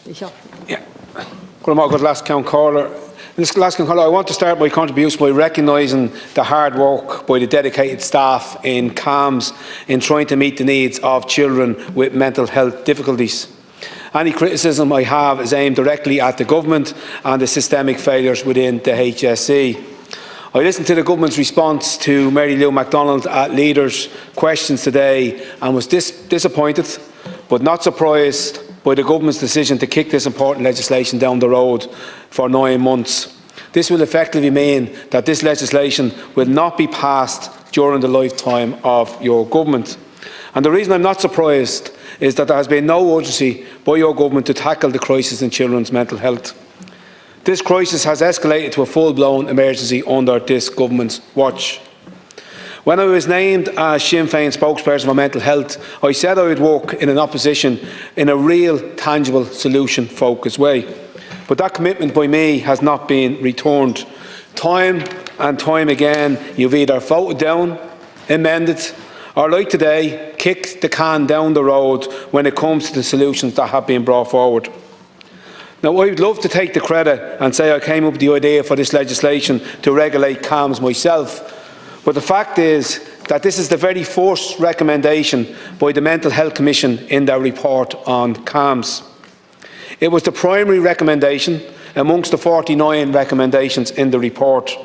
Yeah. Good last count caller. This last count caller, I want to start my contribution by recognising the hard work by the dedicated staff in CAMHS in trying to meet the needs of children with mental health difficulties. Any criticism I have is aimed directly at the Government and the systemic failures within the HSE. I listened to the Government's response to Mary Lou MacDonald at Leaders' questions today and was disappointed, but not surprised by the Government's decision to kick this important legislation down the road for 9 months. This will effectively mean that this legislation will not be passed during the lifetime of your Government. And the reason I'm not surprised is that there has been no urgency by your Government to tackle the crisis in children's mental health. This crisis has escalated to a full-blown emergency under this Government's watch. When I was named as Sinn Féin spokesperson for mental health, I said I would work in an opposition in a real, tangible, solution-focused way. But that commitment by me has not been returned. Time and time again, you've either voted down, amended, or like today, kicked the can down the road when it comes to the solutions that have been brought forward. Now, I would love to take the credit and say I came up with the idea for this legislation to regulate CAMHS myself, but the fact is that this is the very first recommendation by the Mental Health Commission in their report on CAMHS. It was the primary recommendation amongst the 49 recommendations in the report.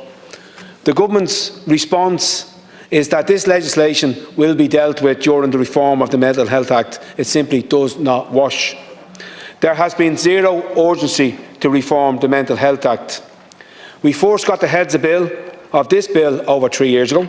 The Government's response is that this legislation will be dealt with during the reform of the Mental Health Act. It simply does not wash. There has been zero urgency to reform the Mental Health Act. We first got the heads of this bill over 3 years ago.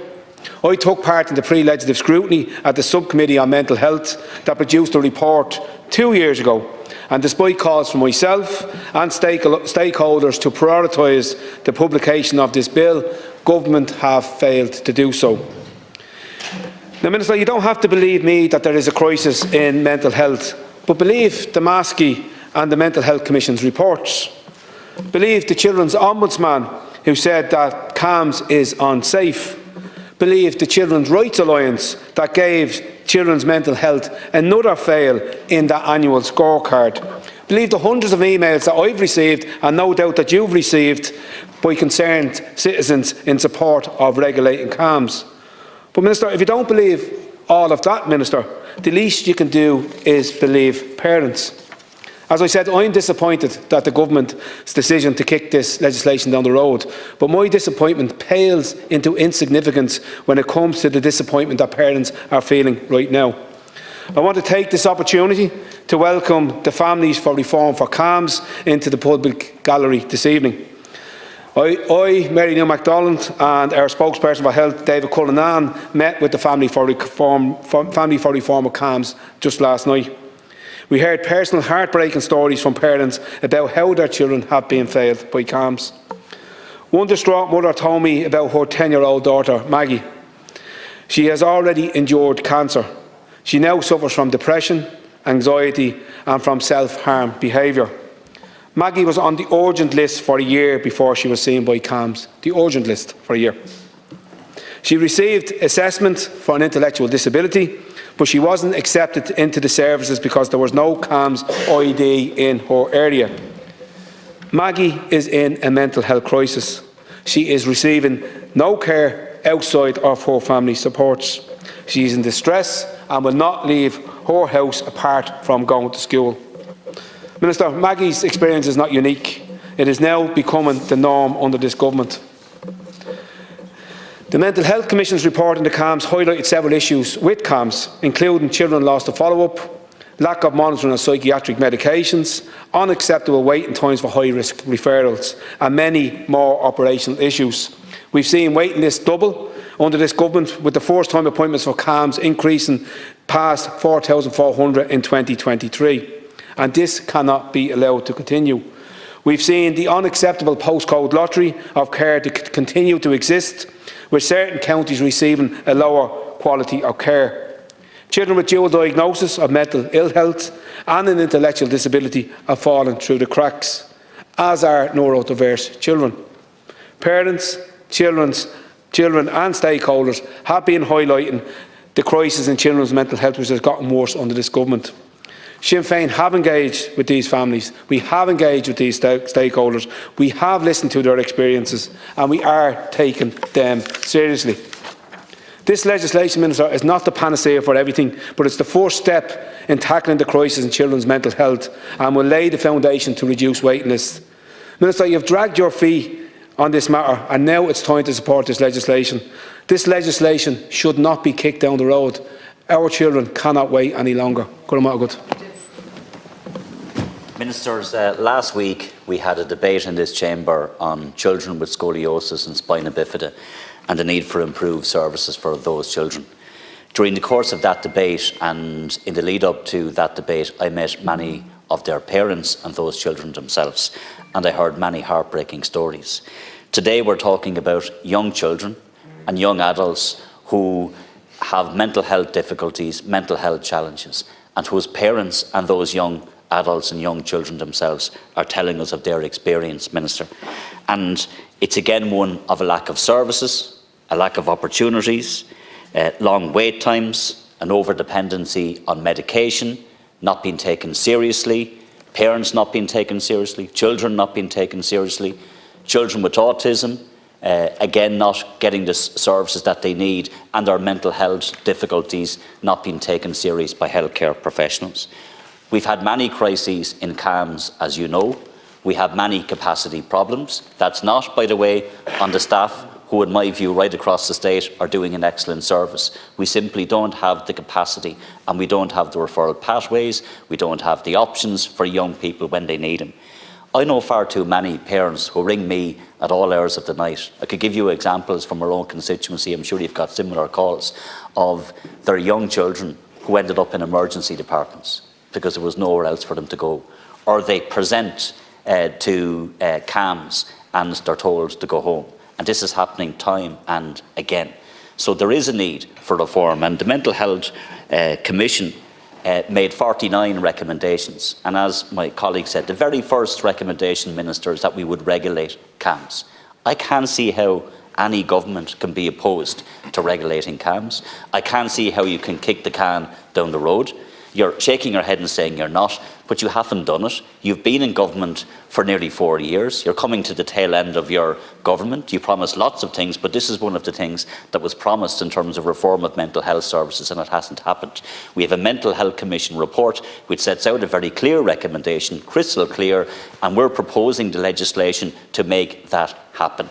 I took part in the pre-legislative scrutiny at the Subcommittee on Mental Health that produced a report 2 years ago, and despite calls from myself and stakeholders to prioritise the publication of this bill, Government have failed to do so. Now, Minister, you don't have to believe me that there is a crisis in mental health, but believe the Maskey and the Mental Health Commission's reports. Believe the Children's Ombudsman, who said that CAMHS is unsafe. Believe the Children's Rights Alliance, that gave children's mental health another fail in the annual scorecard. Believe the hundreds of emails that I've received, and no doubt that you've received, by concerned citizens in support of regulating CAMHS. But, Minister, if you don't believe all of that, Minister, the least you can do is believe parents. As I said, I'm disappointed that the Government's decision to kick this legislation down the road, but my disappointment pales into insignificance when it comes to the disappointment that parents are feeling right now. I want to take this opportunity to welcome the Families for Reform for CAMHS into the public gallery this evening. I, Mary Lou MacDonald, and our spokesperson for health, David Cullinan, met with the Family for Reform of CAMHS just last night. We heard personal heartbreaking stories from parents about how their children have been failed by CAMHS. One distraught mother told me about her 10-year-old daughter, Maggie. She has already endured cancer. She now suffers from depression, anxiety and from self-harm behaviour. Maggie was on the urgent list for a year before she was seen by CAMHS. The urgent list for a year. She received assessment for an intellectual disability, but she wasn't accepted into the services because there was no CAMHS ID in her area. Maggie is in a mental health crisis. She is receiving no care outside of her family supports. She is in distress and will not leave her house apart from going to school. Minister, Maggie's experience is not unique. It is now becoming the norm under this Government. The Mental Health Commission's report into CAMHS highlighted several issues with CAMHS, including children lost to follow-up, lack of monitoring of psychiatric medications, unacceptable waiting times for high-risk referrals, and many more operational issues. We've seen waiting lists double under this Government, with the first-time appointments for CAMHS increasing past 4,400 in 2023. And this cannot be allowed to continue. We've seen the unacceptable postcode lottery of care to continue to exist, with certain counties receiving a lower quality of care. Children with dual diagnosis of mental ill health and an intellectual disability have fallen through the cracks, as are neurodiverse children. Parents, children and stakeholders have been highlighting the crisis in children's mental health, which has gotten worse under this Government. Sinn Féin have engaged with these families, we have engaged with these stakeholders, we have listened to their experiences, and we are taking them seriously. This legislation, Minister, is not the panacea for everything, but it's the first step in tackling the crisis in children's mental health and will lay the foundation to reduce waiting lists. Minister, you have dragged your feet on this matter, and now it's time to support this legislation. This legislation should not be kicked down the road. Our children cannot wait any longer. Ministers, last week we had a debate in this chamber on children with scoliosis and spina bifida and the need for improved services for those children. During the course of that debate and in the lead up to that debate, I met many of their parents and those children themselves, and I heard many heartbreaking stories. Today we're talking about young children and young adults who have mental health difficulties, mental health challenges, and whose parents and those young adults and young children themselves are telling us of their experience, Minister. And it's again one of a lack of services, a lack of opportunities, long wait times, an over-dependency on medication, not being taken seriously, parents not being taken seriously, children not being taken seriously, children with autism, again not getting the services that they need, and their mental health difficulties not being taken serious by healthcare professionals. We've had many crises in CAMHS, as you know. We have many capacity problems. That's not, by the way, on the staff who, in my view, right across the state are doing an excellent service. We simply don't have the capacity, and we don't have the referral pathways, we don't have the options for young people when they need them. I know far too many parents who ring me at all hours of the night. I could give you examples from our own constituency, I'm sure you've got similar calls, of their young children who ended up in emergency departments because there was nowhere else for them to go. Or they present to CAMHS and they're told to go home. And this is happening time and again. So there is a need for reform, and the Mental Health Commission made 49 recommendations. And as my colleague said, the very first recommendation, Minister, is that we would regulate CAMHS. I can't see how any government can be opposed to regulating CAMHS. I can't see how you can kick the can down the road. You're shaking your head and saying you're not, but you haven't done it. You've been in government for nearly 4 years. You're coming to the tail end of your government. You promised lots of things, but this is one of the things that was promised in terms of reform of mental health services, and it hasn't happened. We have a Mental Health Commission report which sets out a very clear recommendation, crystal clear, and we're proposing the legislation to make that happen.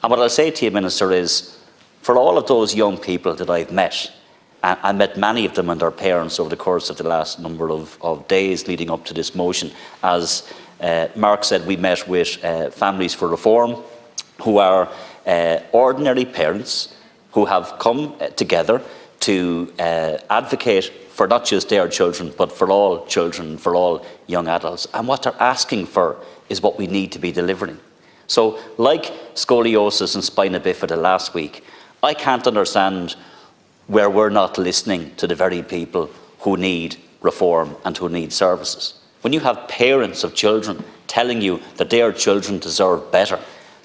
And what I'll say to you, Minister, is for all of those young people that I've met, I met many of them and their parents over the course of the last number of days leading up to this motion. As Mark said, we met with Families for Reform, who are ordinary parents who have come together to advocate for not just their children, but for all children, for all young adults. And what they're asking for is what we need to be delivering. So, like scoliosis and spina bifida last week, I can't understand where we're not listening to the very people who need reform and who need services. When you have parents of children telling you that their children deserve better,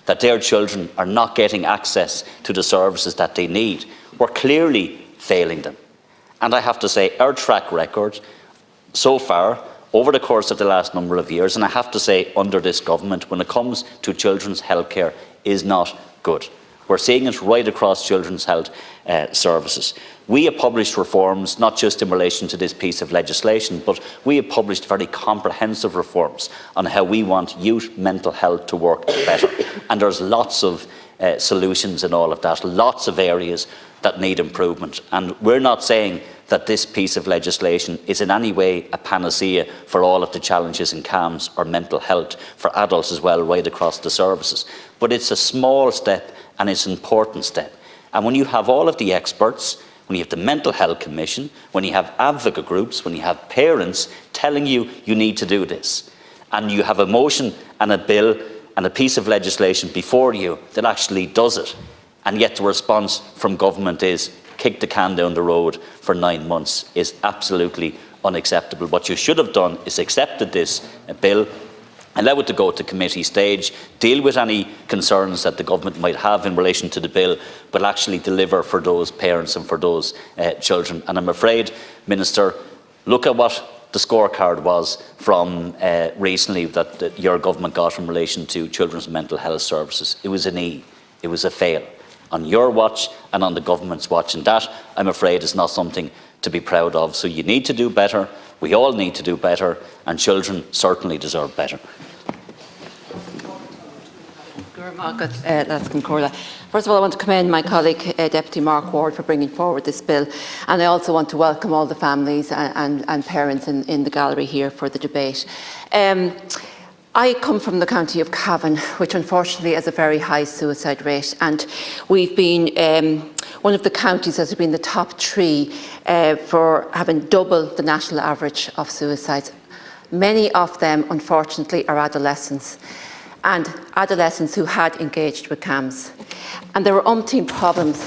that their children are not getting access to the services that they need, we're clearly failing them. And I have to say, our track record so far, over the course of the last number of years, and I have to say under this government, when it comes to children's healthcare, is not good. We're seeing it right across children's health services. We have published reforms, not just in relation to this piece of legislation, but we have published very comprehensive reforms on how we want youth mental health to work better. And there's lots of solutions in all of that, lots of areas that need improvement. And we're not saying that this piece of legislation is in any way a panacea for all of the challenges in CAMHS or mental health for adults as well, right across the services. But it's a small step, and it's an important step. And when you have all of the experts, when you have the Mental Health Commission, when you have advocate groups, when you have parents telling you you need to do this, and you have a motion and a bill and a piece of legislation before you that actually does it, and yet the response from government is kick the can down the road for 9 months, is absolutely unacceptable. What you should have done is accepted this bill, allow it to go to committee stage, deal with any concerns that the government might have in relation to the bill, but actually deliver for those parents and for those children. And I'm afraid, Minister, look at what the scorecard was from recently that your government got in relation to children's mental health services. It was an E. It was a fail on your watch and on the government's watch, and that, I'm afraid, is not something to be proud of. So you need to do better. We all need to do better, and children certainly deserve better. First of all, I want to commend my colleague, Deputy Mark Ward, for bringing forward this bill, and I also want to welcome all the families and parents in the gallery here for the debate. I come from the county of Cavan, which unfortunately has a very high suicide rate, and we've been one of the counties that has been the top 3 for having double the national average of suicides. Many of them, unfortunately, are adolescents, and adolescents who had engaged with CAMHS. And there were umpteen problems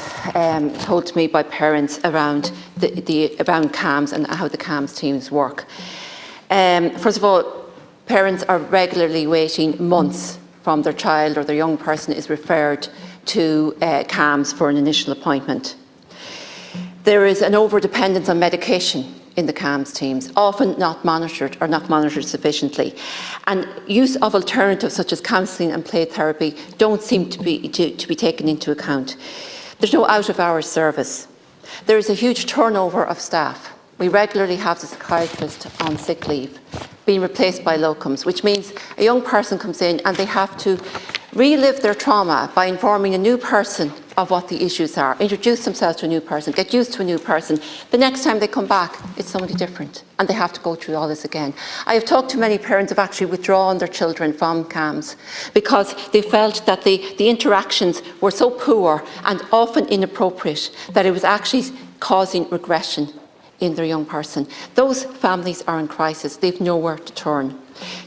told to me by parents around around CAMHS and how the CAMHS teams work. First of all, parents are regularly waiting months from their child or their young person is referred to CAMHS for an initial appointment. There is an over-dependence on medication in the CAMHS teams, often not monitored or not monitored sufficiently. And use of alternatives such as counselling and play therapy don't seem to be taken into account. There's no out-of-hours service. There is a huge turnover of staff. We regularly have the psychiatrist on sick leave, being replaced by locums, which means a young person comes in and they have to relive their trauma by informing a new person of what the issues are, introduce themselves to a new person, get used to a new person. The next time they come back, it's somebody different, and they have to go through all this again. I have talked to many parents who have actually withdrawn their children from CAMHS because they felt that the interactions were so poor and often inappropriate that it was actually causing regression in their young person. Those families are in crisis. They've nowhere to turn.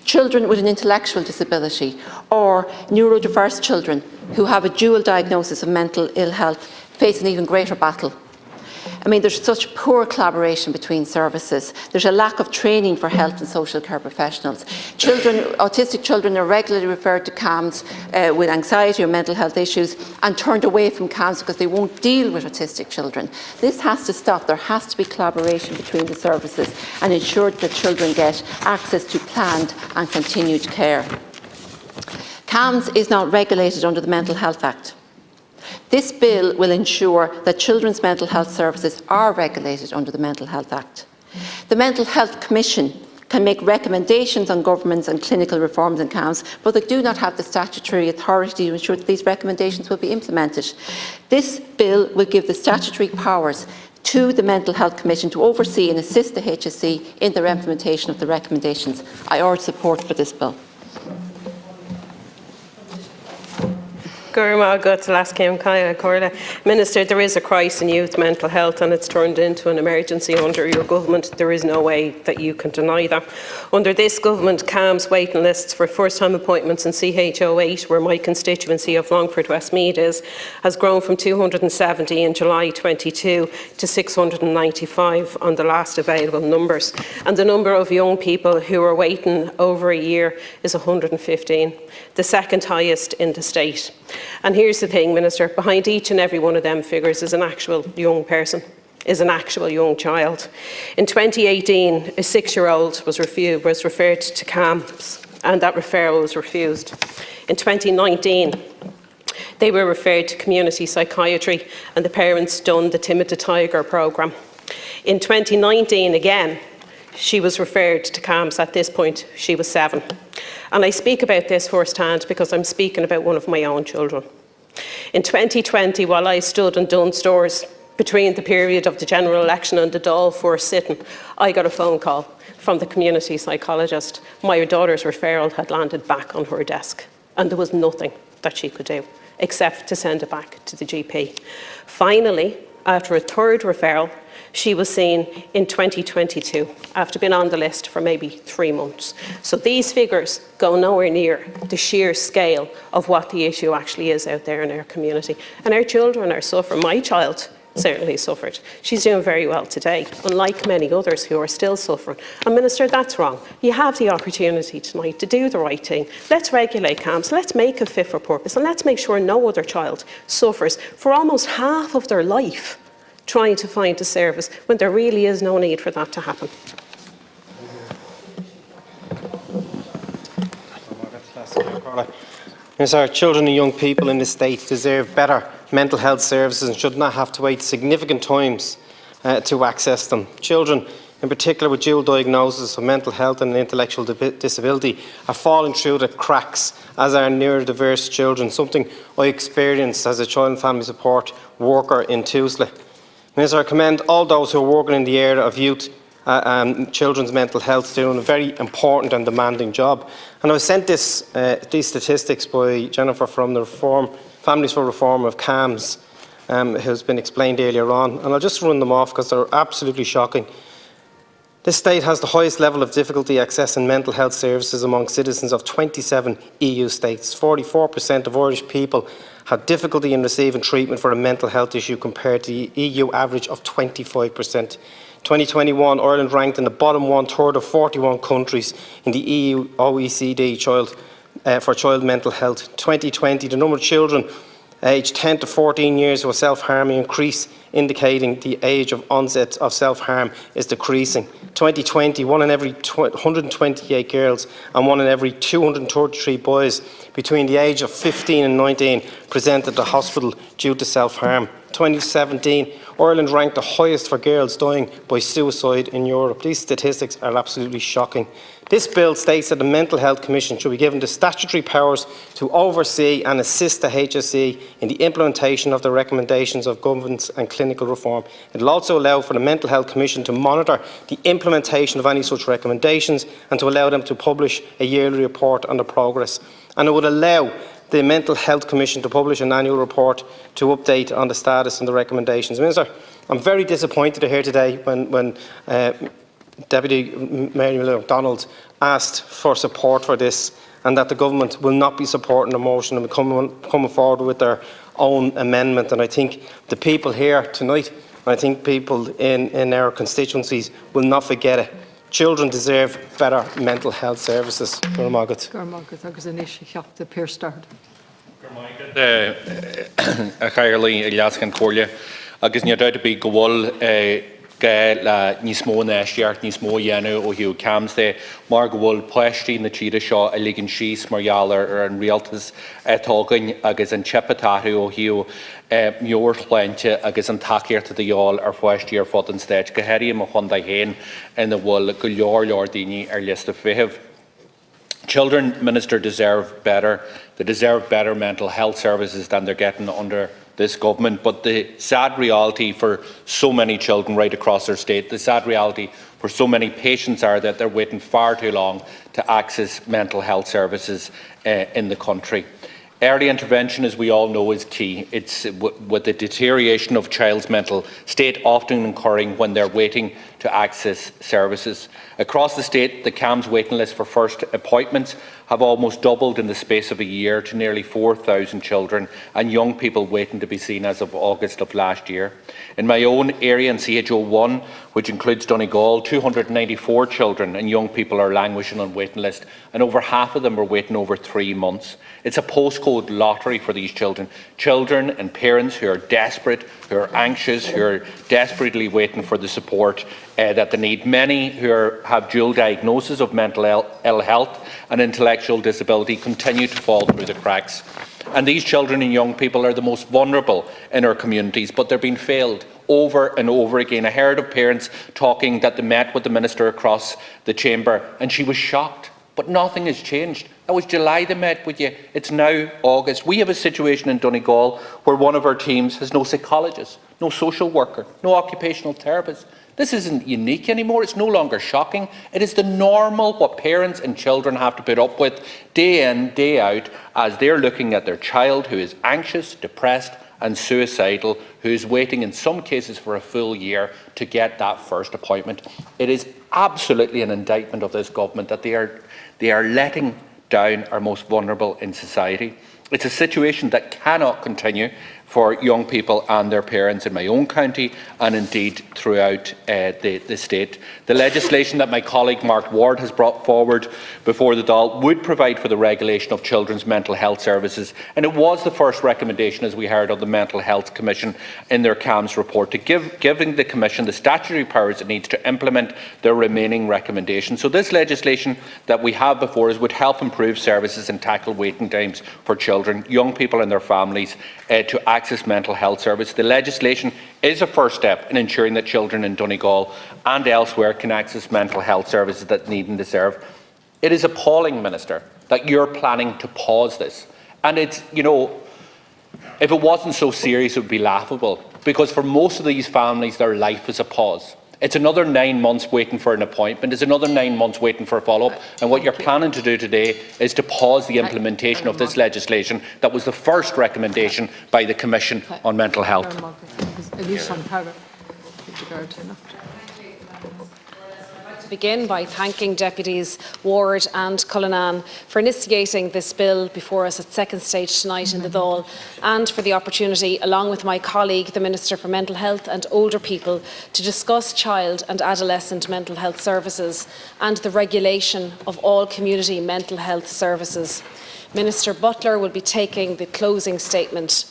Children with an intellectual disability or neurodiverse children who have a dual diagnosis of mental ill health face an even greater battle. I mean, there's such poor collaboration between services. There's a lack of training for health and social care professionals. Autistic children are regularly referred to CAMHS with anxiety or mental health issues and turned away from CAMHS because they won't deal with autistic children. This has to stop. There has to be collaboration between the services and ensure that children get access to planned and continued care. CAMHS is not regulated under the Mental Health Act. This bill will ensure that children's mental health services are regulated under the Mental Health Act. The Mental Health Commission can make recommendations on governments and clinical reforms in CAMHS, but they do not have the statutory authority to ensure that these recommendations will be implemented. This bill will give the statutory powers to the Mental Health Commission to oversee and assist the HSE in their implementation of the recommendations. I urge support for this bill. Minister, there is a crisis in youth mental health and it's turned into an emergency under your government. There is no way that you can deny that. Under this government, CAMHS waiting lists for first-time appointments in CH08, where my constituency of Longford Westmeath is, has grown from 270 in July 22 to 695 on the last available numbers. And the number of young people who are waiting over a year is 115, the second highest in the state. And here's the thing, Minister, behind each and every one of them figures is an actual young person, is an actual young child. In 2018, a 6-year-old was referred to CAMHS, and that referral was refused. In 2019, they were referred to community psychiatry, and the parents done the Timid the Tiger programme. In 2019, again, she was referred to CAMHS. At this point, she was 7. And I speak about this firsthand because I'm speaking about one of my own children. In 2020, while I stood in Dunnes Stores between the period of the general election and the Dáil first sitting, I got a phone call from the community psychologist. My daughter's referral had landed back on her desk, and there was nothing that she could do except to send it back to the GP. Finally, after a third referral, she was seen in 2022 after being on the list for maybe 3 months. So these figures go nowhere near the sheer scale of what the issue actually is out there in our community. And our children are suffering. My child certainly suffered. She's doing very well today, unlike many others who are still suffering. And Minister, that's wrong. You have the opportunity tonight to do the right thing. Let's regulate CAMHS, let's make it fit for purpose, and let's make sure no other child suffers for almost half of their life trying to find a service when there really is no need for that to happen. Yes, our children and young people in this state deserve better mental health services and should not have to wait significant times to access them. Children, in particular with dual diagnosis of mental health and intellectual disability, are falling through the cracks, as are neurodiverse children, something I experienced as a child and family support worker in Tuesday. Minister, I commend all those who are working in the area of youth and children's mental health, doing a very important and demanding job. And I was sent these statistics by Jennifer from the Families for Reform of CAMS, who's been explained earlier on, and I'll just run them off because they're absolutely shocking. This state has the highest level of difficulty accessing mental health services among citizens of 27 EU states. 44% of Irish people had difficulty in receiving treatment for a mental health issue compared to the EU average of 25%. 2021, Ireland ranked in the bottom one-third of 41 countries in the EU OECD for child mental health. 2020, the number of children aged 10 to 14 years who are self-harming increased, indicating the age of onset of self-harm is decreasing. 2020, 1 in every 128 girls and 1 in every 233 boys between the age of 15 and 19 presented to hospital due to self-harm. 2017, Ireland ranked the highest for girls dying by suicide in Europe. These statistics are absolutely shocking. This bill states that the Mental Health Commission should be given the statutory powers to oversee and assist the HSE in the implementation of the recommendations of governance and clinical reform. It will also allow for the Mental Health Commission to monitor the implementation of any such recommendations and to allow them to publish a yearly report on the progress. And it would allow the Mental Health Commission to publish an annual report to update on the status and the recommendations. Minister, I'm very disappointed to hear today when Deputy Mary McDonald asked for support for this, and that the government will not be supporting the motion and coming forward with their own amendment. And I think the people here tonight, and I think people in our constituencies will not forget it. Children deserve better mental health services. Níos mó na éisteart, níos mó dhéanú ó hiú CAMS de mar go bhfuil poistí na tíre seo a ligean síos margheall ar an rialtas tógain agus an tsepatáthú ó hiú meor chláinte agus an takeíocht a dheall ar poistí ar fud an stéid go héirí mo chun dá héin ina bhfuil go leor daoine ar lista fithimh. Children, Minister, deserve better. They deserve better mental health services than they're getting under this government, but the sad reality for so many children right across our state, the sad reality for so many patients are that they're waiting far too long to access mental health services in the country. Early intervention, as we all know, is key. It's with the deterioration of child's mental state often occurring when they're waiting to access services. Across the state, the CAMS waiting list for first appointments have almost doubled in the space of a year to nearly 4,000 children and young people waiting to be seen as of August of last year. In my own area in CHO1, which includes Donegal, 294 children and young people are languishing on waiting list, and over half of them are waiting over 3 months. It's a postcode lottery for these children. Children and parents who are desperate, who are anxious, who are desperately waiting for the support that they need. Many who have dual diagnosis of mental ill health and intellectual disability continue to fall through the cracks. And these children and young people are the most vulnerable in our communities, but they're being failed over and over again. I heard of parents talking that they met with the Minister across the chamber and she was shocked, but nothing has changed. That was July they met with you. It's now August. We have a situation in Donegal where one of our teams has no psychologist, no social worker, no occupational therapist. This isn't unique anymore. It's no longer shocking. It is the normal what parents and children have to put up with day in, day out, as they're looking at their child who is anxious, depressed and suicidal, who is waiting in some cases for a full year to get that first appointment. It is absolutely an indictment of this government that they are letting down our most vulnerable in society. It's a situation that cannot continue for young people and their parents in my own county and indeed throughout the state. The legislation that my colleague Mark Ward has brought forward before the Dáil would provide for the regulation of children's mental health services, and it was the first recommendation, as we heard, of the Mental Health Commission in their CAMS report, to giving the Commission the statutory powers it needs to implement their remaining recommendations. So this legislation that we have before us would help improve services and tackle waiting times for children, young people and their families to access mental health services. The legislation is a first step in ensuring that children in Donegal and elsewhere can access mental health services that need and deserve. It is appalling, Minister, that you're planning to pause this. And it's, you know, if it wasn't so serious, it would be laughable, because for most of these families, their life is a pause. It's another 9 months waiting for an appointment. It's another 9 months waiting for a follow-up. And what you're planning to do today is to pause the implementation of this legislation that was the first recommendation by the Commission on Mental Health. Begin by thanking Deputies Ward and Cullinan for initiating this bill before us at second stage tonight in the Dáil, and for the opportunity, along with my colleague, the Minister for Mental Health and Older People, to discuss child and adolescent mental health services and the regulation of all community mental health services. Minister Butler will be taking the closing statement.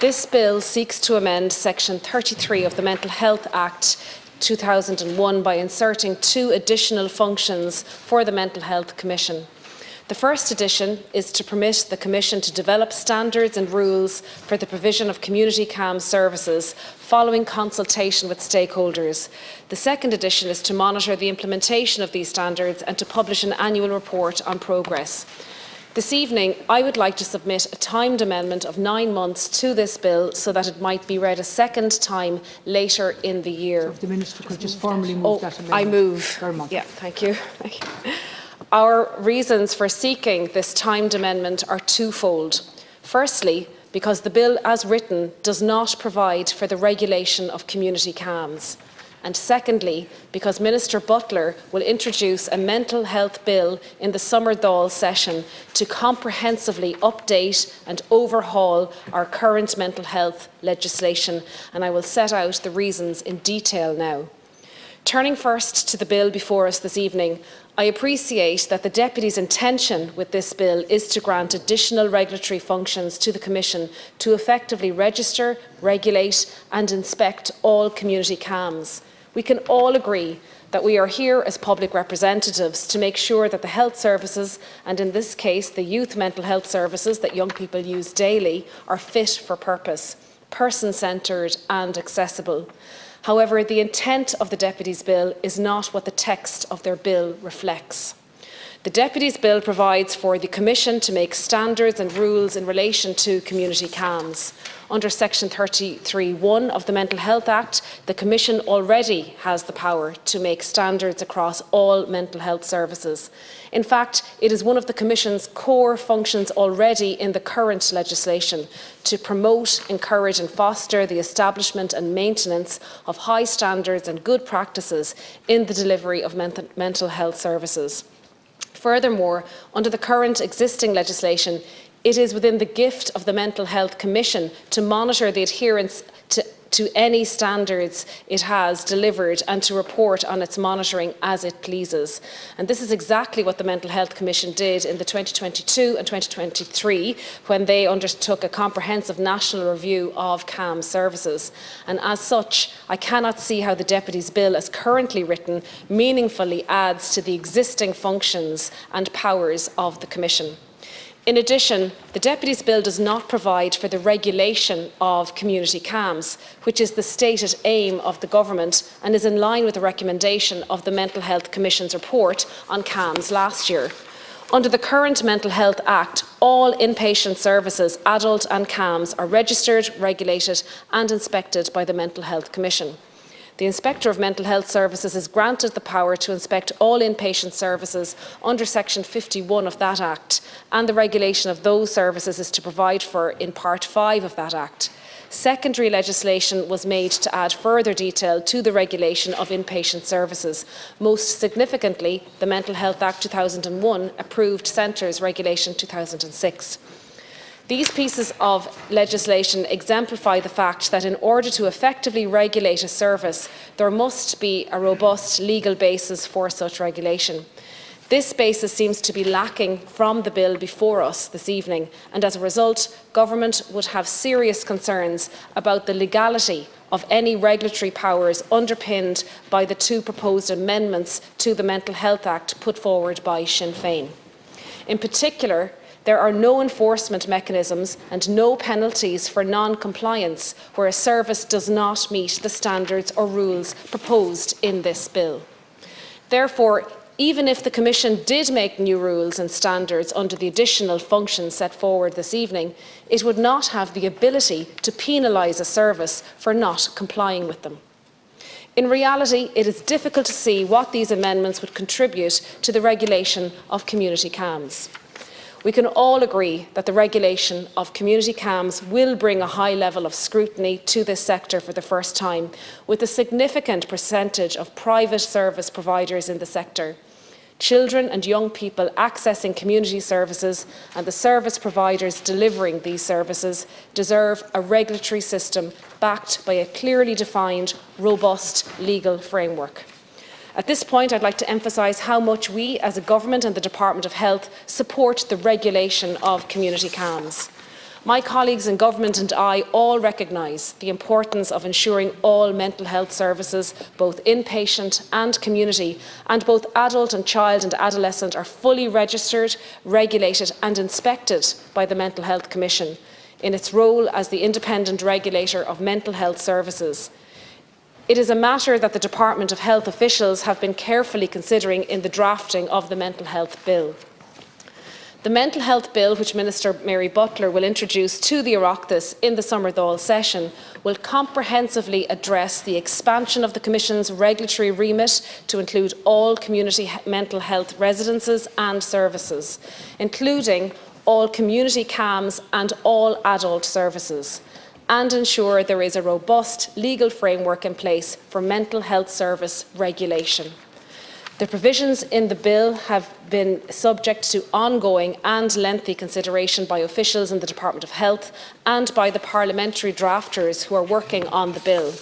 This bill seeks to amend Section 33 of the Mental Health Act 2001 by inserting 2 additional functions for the Mental Health Commission. The first addition is to permit the Commission to develop standards and rules for the provision of community CAMS services following consultation with stakeholders. The second addition is to monitor the implementation of these standards and to publish an annual report on progress. This evening, I would like to submit a timed amendment of 9 months to this bill so that it might be read a second time later in the year. So if the Minister could just formally move that amendment. I move. Yeah, thank you. Our reasons for seeking this timed amendment are twofold. Firstly, because the bill as written does not provide for the regulation of community CAMS. And secondly, because Minister Butler will introduce a mental health bill in the summer Dáil session to comprehensively update and overhaul our current mental health legislation, and I will set out the reasons in detail now. Turning first to the bill before us this evening, I appreciate that the Deputy's intention with this bill is to grant additional regulatory functions to the Commission to effectively register, regulate and inspect all community CAMS. We can all agree that we are here as public representatives to make sure that the health services, and in this case the youth mental health services that young people use daily, are fit for purpose, person-centred and accessible. However, the intent of the Deputy's bill is not what the text of their bill reflects. The Deputy's bill provides for the Commission to make standards and rules in relation to community CAMS. Under Section 33(1) of the Mental Health Act, the Commission already has the power to make standards across all mental health services. In fact, it is one of the Commission's core functions already in the current legislation to promote, encourage and foster the establishment and maintenance of high standards and good practices in the delivery of mental health services. Furthermore, under the current existing legislation, it is within the gift of the Mental Health Commission to monitor the adherence to any standards it has delivered and to report on its monitoring as it pleases. And this is exactly what the Mental Health Commission did in the 2022 and 2023 when they undertook a comprehensive national review of CAMS services. And as such, I cannot see how the Deputy's bill as currently written meaningfully adds to the existing functions and powers of the Commission. In addition, the Deputy's bill does not provide for the regulation of community CAMS, which is the stated aim of the Government and is in line with the recommendation of the Mental Health Commission's report on CAMS last year. Under the current Mental Health Act, all inpatient services, adult and CAMS, are registered, regulated and inspected by the Mental Health Commission. The Inspector of Mental Health Services is granted the power to inspect all inpatient services under Section 51 of that Act, and the regulation of those services is to provide for in Part 5 of that Act. Secondary legislation was made to add further detail to the regulation of inpatient services. Most significantly, the Mental Health Act 2001 approved Centres Regulation 2006. These pieces of legislation exemplify the fact that in order to effectively regulate a service, there must be a robust legal basis for such regulation. This basis seems to be lacking from the bill before us this evening, and as a result, Government would have serious concerns about the legality of any regulatory powers underpinned by the two proposed amendments to the Mental Health Act put forward by Sinn Féin. In particular, there are no enforcement mechanisms and no penalties for non-compliance where a service does not meet the standards or rules proposed in this bill. Therefore, even if the Commission did make new rules and standards under the additional functions set forward this evening, it would not have the ability to penalise a service for not complying with them. In reality, it is difficult to see what these amendments would contribute to the regulation of community CAMs. We can all agree that the regulation of community CAMs will bring a high level of scrutiny to this sector for the first time, with a significant percentage of private service providers in the sector. Children and young people accessing community services and the service providers delivering these services deserve a regulatory system backed by a clearly defined, robust legal framework. At this point, I'd like to emphasise how much we, as a government and the Department of Health, support the regulation of community CAMs. My colleagues in government and I all recognise the importance of ensuring all mental health services, both inpatient and community, and both adult and child and adolescent are fully registered, regulated and inspected by the Mental Health Commission in its role as the independent regulator of mental health services. It is a matter that the Department of Health officials have been carefully considering in the drafting of the Mental Health Bill. The Mental Health Bill, which Minister Mary Butler will introduce to the Oireachtas in the summer Dáil session, will comprehensively address the expansion of the Commission's regulatory remit to include all community mental health residences and services, including all community CAMs and all adult services, and ensure there is a robust legal framework in place for mental health service regulation. The provisions in the bill have been subject to ongoing and lengthy consideration by officials in the Department of Health and by the parliamentary drafters who are working on the bill.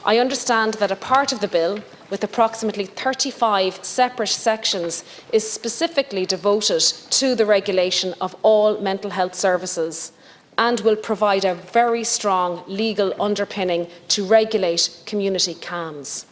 I understand that a part of the bill, with approximately 35 separate sections, is specifically devoted to the regulation of all mental health services and will provide a very strong legal underpinning to regulate community CAMs.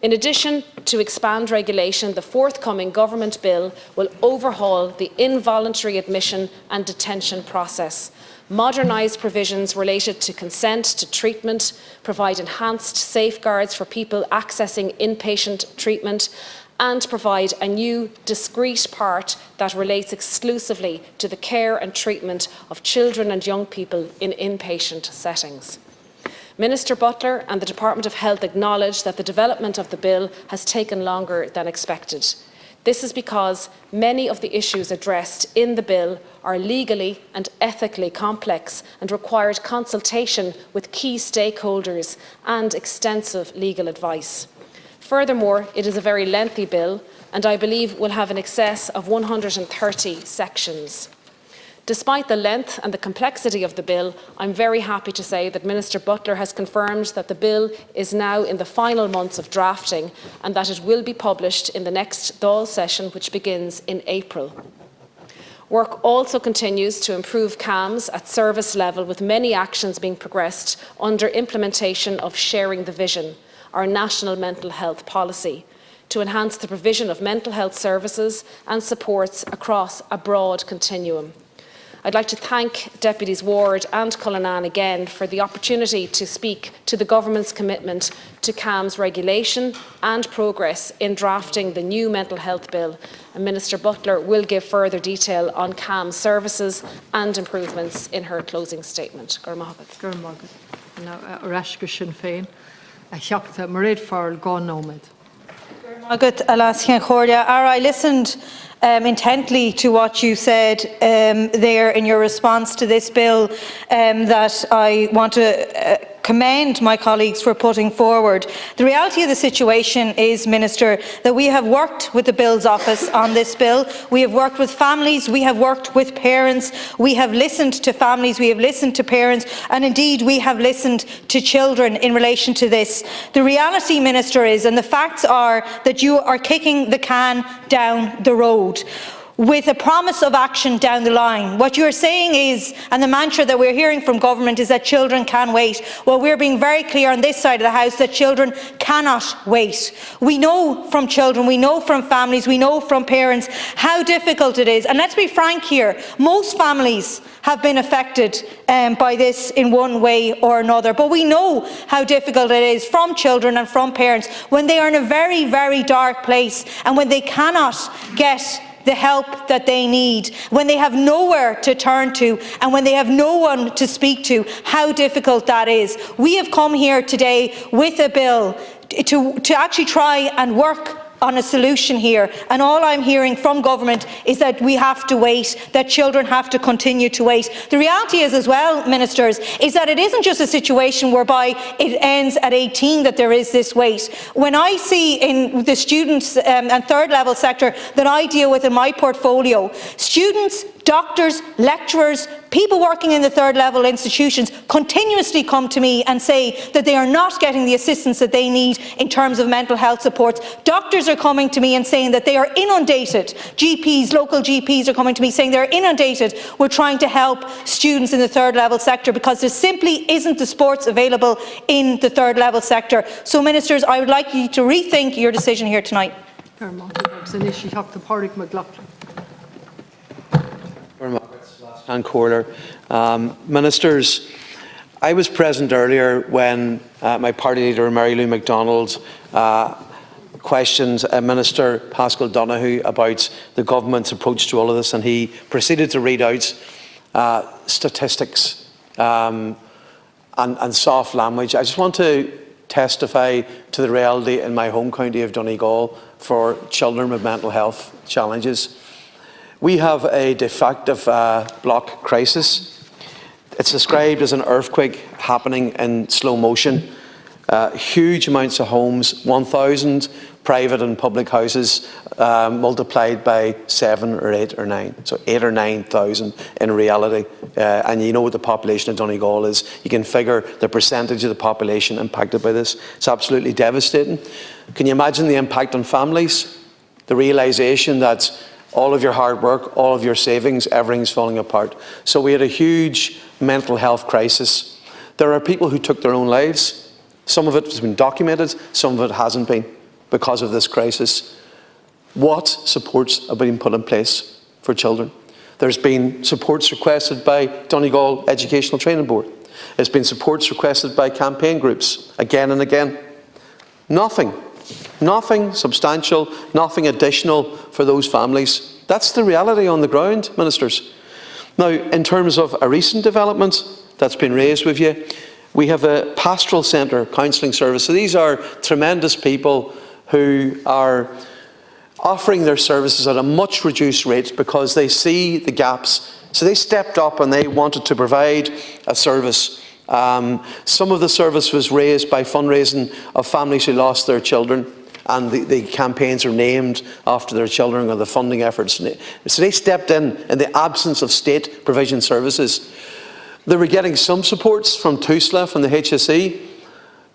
In addition to expand regulation, the forthcoming government bill will overhaul the involuntary admission and detention process, modernise provisions related to consent to treatment, provide enhanced safeguards for people accessing inpatient treatment, and provide a new discrete part that relates exclusively to the care and treatment of children and young people in inpatient settings. Minister Butler and the Department of Health acknowledge that the development of the bill has taken longer than expected. This is because many of the issues addressed in the bill are legally and ethically complex and required consultation with key stakeholders and extensive legal advice. Furthermore, it is a very lengthy bill and I believe will have in excess of 130 sections. Despite the length and the complexity of the bill, I'm very happy to say that Minister Butler has confirmed that the bill is now in the final months of drafting and that it will be published in the next Dáil session, which begins in April. Work also continues to improve CAMs at service level, with many actions being progressed under implementation of Sharing the Vision, our national mental health policy, to enhance the provision of mental health services and supports across a broad continuum. I'd like to thank Deputies Ward and Cullinan again for the opportunity to speak to the Government's commitment to CAMs regulation and progress in drafting the new mental health bill. And Minister Butler will give further detail on CAMs services and improvements in her closing statement. Oireachtas Sinn Féin, a theachta mar réad fáil gá nómad. I listened intently to what you said there in your response to this bill, that I want to commend my colleagues for putting forward. The reality of the situation is, Minister, that we have worked with the Bills Office on this bill. We have worked with families, we have worked with parents, we have listened to families, we have listened to parents, and indeed we have listened to children in relation to this. The reality, Minister, is, and the facts are, that you are kicking the can down the road with a promise of action down the line. What you're saying is, and the mantra that we're hearing from government is that children can wait. Well, we're being very clear on this side of the House that children cannot wait. We know from children, we know from families, we know from parents how difficult it is. And let's be frank here, most families have been affected by this in one way or another. But we know how difficult it is from children and from parents when they are in a very, very dark place and when they cannot get the help that they need, when they have nowhere to turn to and when they have no one to speak to, how difficult that is. We have come here today with a bill to actually try and work on a solution here, and all I'm hearing from government is that we have to wait, that children have to continue to wait. The reality is as well, Ministers, is that it isn't just a situation whereby it ends at 18 that there is this wait. When I see in the students and third level sector that I deal with in my portfolio, students, doctors, lecturers, people working in the third level institutions continuously come to me and say that they are not getting the assistance that they need in terms of mental health supports. Doctors are coming to me and saying that they are inundated. GPs, local GPs are coming to me saying they're inundated with trying to help students in the third level sector because there simply isn't the supports available in the third level sector. So, Ministers, I would like you to rethink your decision here tonight. Ministers, I was present earlier when my party leader Mary Lou MacDonald questioned Minister Paschal Donohoe about the government's approach to all of this, and he proceeded to read out statistics and soft language. I just want to testify to the reality in my home county of Donegal for children with mental health challenges. We have a defective block crisis. It's described as an earthquake happening in slow motion. Huge amounts of homes, 1,000 private and public houses multiplied by 7 or 8 or 9. So 8 or 9,000 in reality. And you know what the population of Donegal is. You can figure the percentage of the population impacted by this. It's absolutely devastating. Can you imagine the impact on families? The realisation that all of your hard work, all of your savings, everything's falling apart. So we had a huge mental health crisis. There are people who took their own lives. Some of it has been documented, some of it hasn't been because of this crisis. What supports have been put in place for children? There's been supports requested by Donegal Educational Training Board. There's been supports requested by campaign groups again and again. Nothing substantial, nothing additional for those families. That's the reality on the ground, Ministers. Now, in terms of a recent development that's been raised with you, we have a pastoral centre counselling service. So these are tremendous people who are offering their services at a much reduced rate because they see the gaps. So they stepped up and they wanted to provide a service. Some of the service was raised by fundraising of families who lost their children, and the campaigns are named after their children or the funding efforts. So they stepped in the absence of state provision services. They were getting some supports from TUSLA, from the HSE,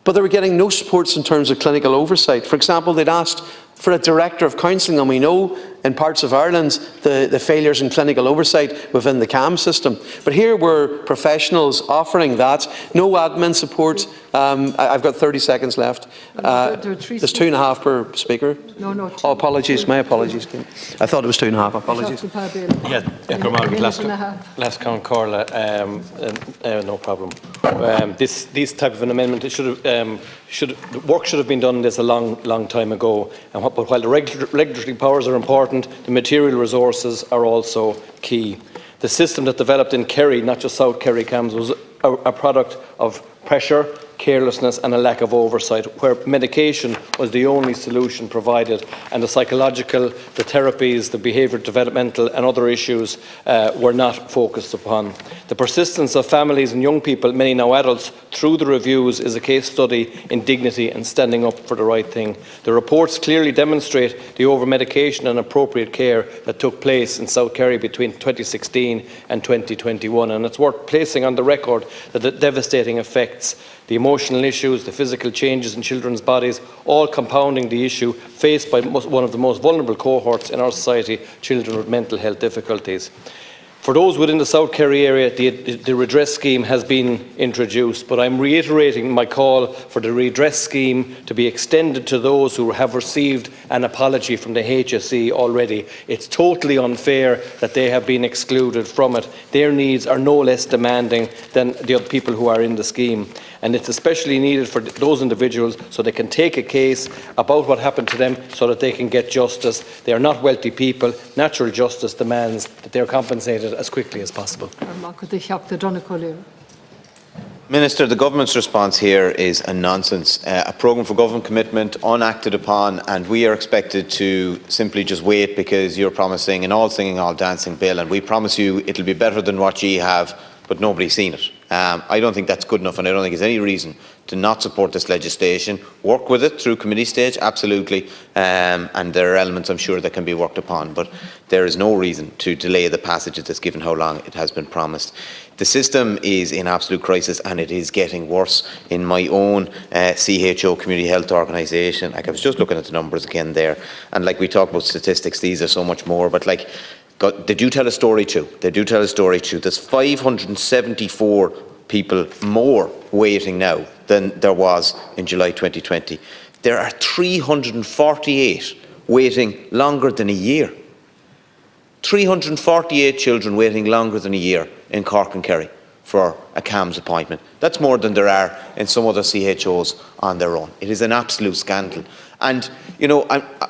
but they were getting no supports in terms of clinical oversight. For example, they'd asked for a director of counselling, and we know in parts of Ireland the failures in clinical oversight within the CAM system. But here were professionals offering that, no admin support. I've got 30 seconds left. There's 2.5 per speaker. No. Oh, apologies, my apologies. I thought it was 2.5, apologies. Last count, Carla, no problem. This type of an amendment, the work should have been done on this a long time ago. But while the regulatory powers are important, the material resources are also key. The system that developed in Kerry, not just South Kerry CAMS, was a product of pressure carelessness and a lack of oversight, where medication was the only solution provided, and the psychological, the therapies, the behaviour developmental and other issues were not focused upon. The persistence of families and young people, many now adults, through the reviews is a case study in dignity and standing up for the right thing. The reports clearly demonstrate the over-medication and appropriate care that took place in South Kerry between 2016 and 2021, and it's worth placing on the record that the devastating effects, the emotional issues, the physical changes in children's bodies, all compounding the issue faced by one of the most vulnerable cohorts in our society, children with mental health difficulties. For those within the South Kerry area, the redress scheme has been introduced, but I'm reiterating my call for the redress scheme to be extended to those who have received an apology from the HSE already. It's totally unfair that they have been excluded from it. Their needs are no less demanding than the other people who are in the scheme. And it's especially needed for those individuals so they can take a case about what happened to them so that they can get justice. They are not wealthy people. Natural justice demands that they are compensated as quickly as possible. Minister, the government's response here is a nonsense. A programme for government commitment unacted upon, and we are expected to simply just wait because you're promising an all singing, all dancing bill, and we promise you it'll be better than what you have, but nobody's seen it. I don't think that's good enough, and I don't think there's any reason to not support this legislation. Work with it through committee stage, absolutely, and there are elements, I'm sure, that can be worked upon, but there is no reason to delay the passage of this given how long it has been promised. The system is in absolute crisis, and it is getting worse. In my own CHO community health organisation, like I was just looking at the numbers again there, and like we talk about statistics, these are so much more, but like they do tell a story too. They do tell a story too. There's 574 people more waiting now than there was in July 2020. There are 348 waiting longer than a year. 348 children waiting longer than a year in Cork and Kerry for a CAMHS appointment. That's more than there are in some other CHOs on their own. It is an absolute scandal. And, you know,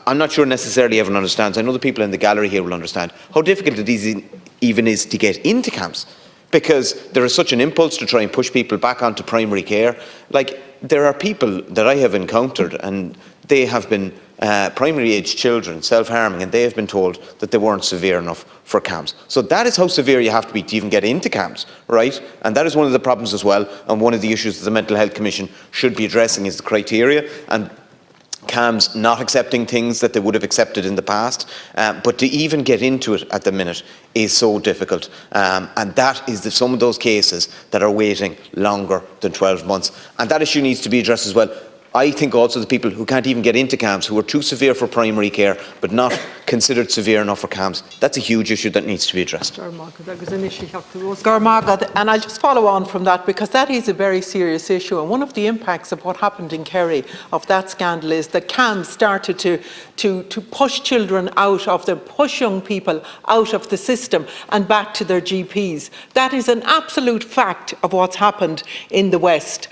I'm not sure necessarily everyone understands. I know the people in the gallery here will understand how difficult it even is to get into CAMHS, because there is such an impulse to try and push people back onto primary care. Like, there are people that I have encountered, and they have been primary-age children, self-harming, and they have been told that they weren't severe enough for CAMHS. So that is how severe you have to be to even get into CAMHS, right? And that is one of the problems as well, and one of the issues that the Mental Health Commission should be addressing is the criteria, and CAMHS not accepting things that they would have accepted in the past, but to even get into it at the minute is so difficult, and that is some of those cases that are waiting longer than 12 months, and that issue needs to be addressed as well. I think also the people who can't even get into CAMHS, who are too severe for primary care but not considered severe enough for CAMHS, that's a huge issue that needs to be addressed. And I'll just follow on from that, because that is a very serious issue, and one of the impacts of what happened in Kerry of that scandal is that CAMHS started to push children out of them, push young people out of the system and back to their GPs. That is an absolute fact of what's happened in the West.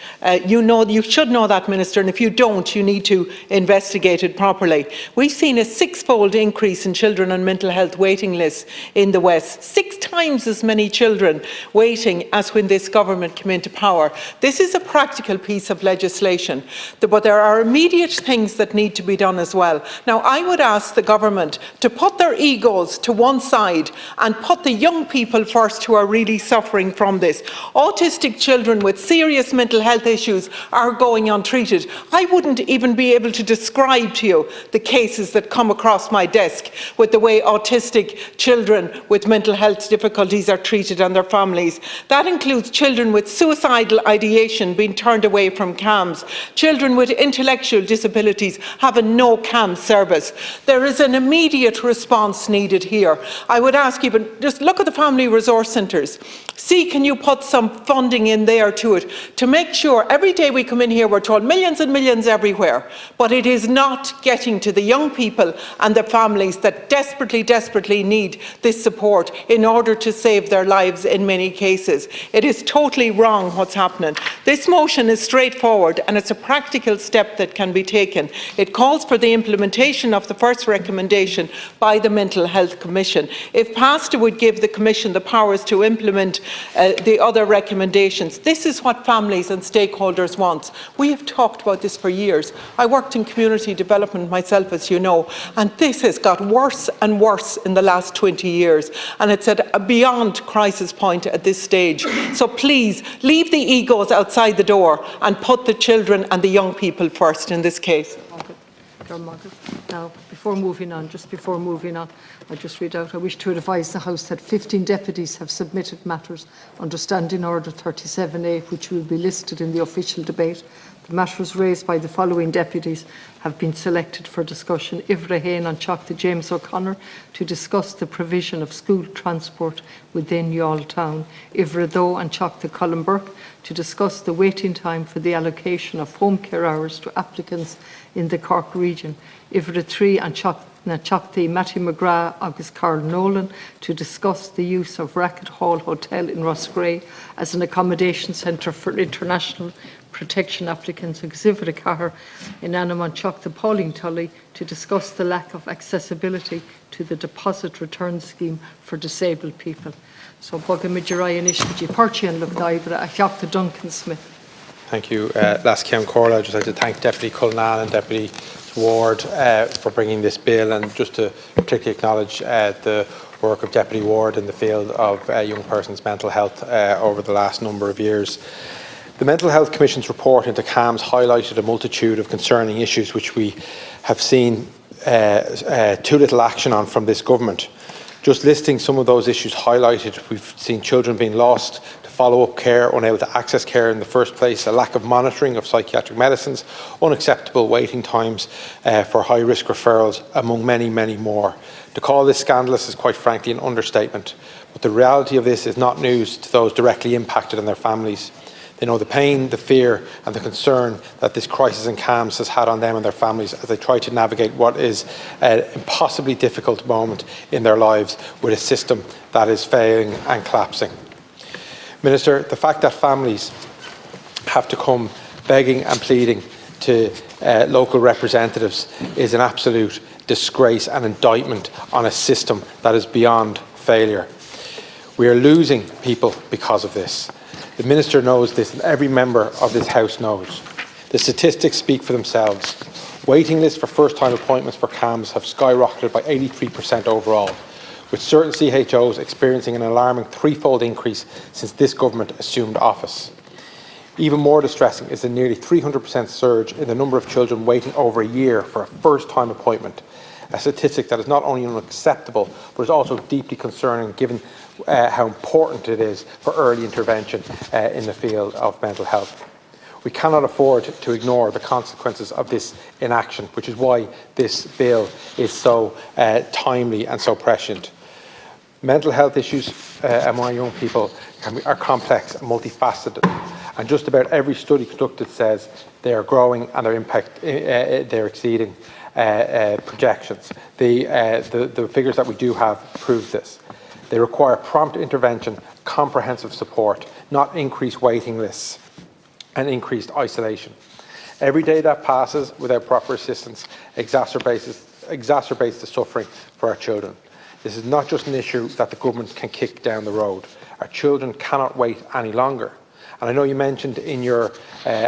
You should know that, Minister, and if you don't, you need to investigate it properly. We've seen a six-fold increase in children on mental health waiting lists in the West. 6 times as many children waiting as when this government came into power. This is a practical piece of legislation, but there are immediate things that need to be done as well. Now, I would ask the government to put their egos to one side and put the young people first who are really suffering from this. Autistic children with serious mental health issues are going untreated. I wouldn't even be able to describe to you the cases that come across my desk with the way autistic children with mental health difficulties are treated and their families. That includes children with suicidal ideation being turned away from CAMHS, children with intellectual disabilities having no CAMHS service. There is an immediate response needed here. I would ask you, but just look at the family resource centres. See, can you put some funding in there to it to make sure every day we come in here we're told millions and millions everywhere, but it is not getting to the young people and the families families that desperately need this support in order to save their lives in many cases. It is totally wrong what's happening. This motion is straightforward and it's a practical step that can be taken. It calls for the implementation of the first recommendation by the Mental Health Commission. If passed, it would give the Commission the powers to implement the other recommendations. This is what families and stakeholders want. We have talked about this for years. I worked in community development myself, as you know, and this has got worse and worse in the last 20 years, and it's at a beyond crisis point at this stage. So please, leave the egos outside the door and put the children and the young people first in this case. Now, before moving on, I just read out, I wish to advise the House that 15 deputies have submitted matters under Standing Order 37A, which will be listed in the official debate. The matters raised by the following deputies have been selected for discussion. Ivra Féin and Chocta James O'Connor to discuss the provision of school transport within Youghal Town. Ivra Doe and Chocta Colin Burke to discuss the waiting time for the allocation of home care hours to applicants in the Cork region. Ivra 3 and Chocta Matthew McGrath August Carl Nolan to discuss the use of Racket Hall Hotel in Rossgrey as an accommodation centre for international protection applicants. Exhibit Cahir in Anamon Chocta Pauline Tully to discuss the lack of accessibility to the deposit return scheme for disabled people. So Boga Mijirai Inishkaji Perchi and Lugnaibra Chocta Duncan Smith. Thank you, Las Ceann Comhairle. I'd just like to thank Deputy Cullinan and Deputy Ward for bringing this bill, and just to particularly acknowledge the work of Deputy Ward in the field of young persons' mental health over the last number of years. The Mental Health Commission's report into CAMHS highlighted a multitude of concerning issues which we have seen too little action on from this government. Just listing some of those issues highlighted, we've seen children being lost to follow-up care, unable to access care in the first place, a lack of monitoring of psychiatric medicines, unacceptable waiting times for high-risk referrals, among many, many more. To call this scandalous is quite frankly an understatement, but the reality of this is not news to those directly impacted and their families. They know the pain, the fear and the concern that this crisis in CAMHS has had on them and their families as they try to navigate what is an impossibly difficult moment in their lives with a system that is failing and collapsing. Minister, the fact that families have to come begging and pleading to local representatives is an absolute disgrace and indictment on a system that is beyond failure. We are losing people because of this. The Minister knows this and every member of this House knows. The statistics speak for themselves. Waiting lists for first-time appointments for CAMHS have skyrocketed by 83% overall, with certain CHOs experiencing an alarming threefold increase since this government assumed office. Even more distressing is the nearly 300% surge in the number of children waiting over a year for a first-time appointment, a statistic that is not only unacceptable but is also deeply concerning given how important it is for early intervention in the field of mental health. We cannot afford to ignore the consequences of this inaction, which is why this bill is so timely and so prescient. Mental health issues among young people are complex and multifaceted, and just about every study conducted says they are growing and they're exceeding projections. The figures that we do have prove this. They require prompt intervention, comprehensive support, not increased waiting lists and increased isolation. Every day that passes without proper assistance exacerbates the suffering for our children. This is not just an issue that the government can kick down the road. Our children cannot wait any longer. And I know you mentioned in your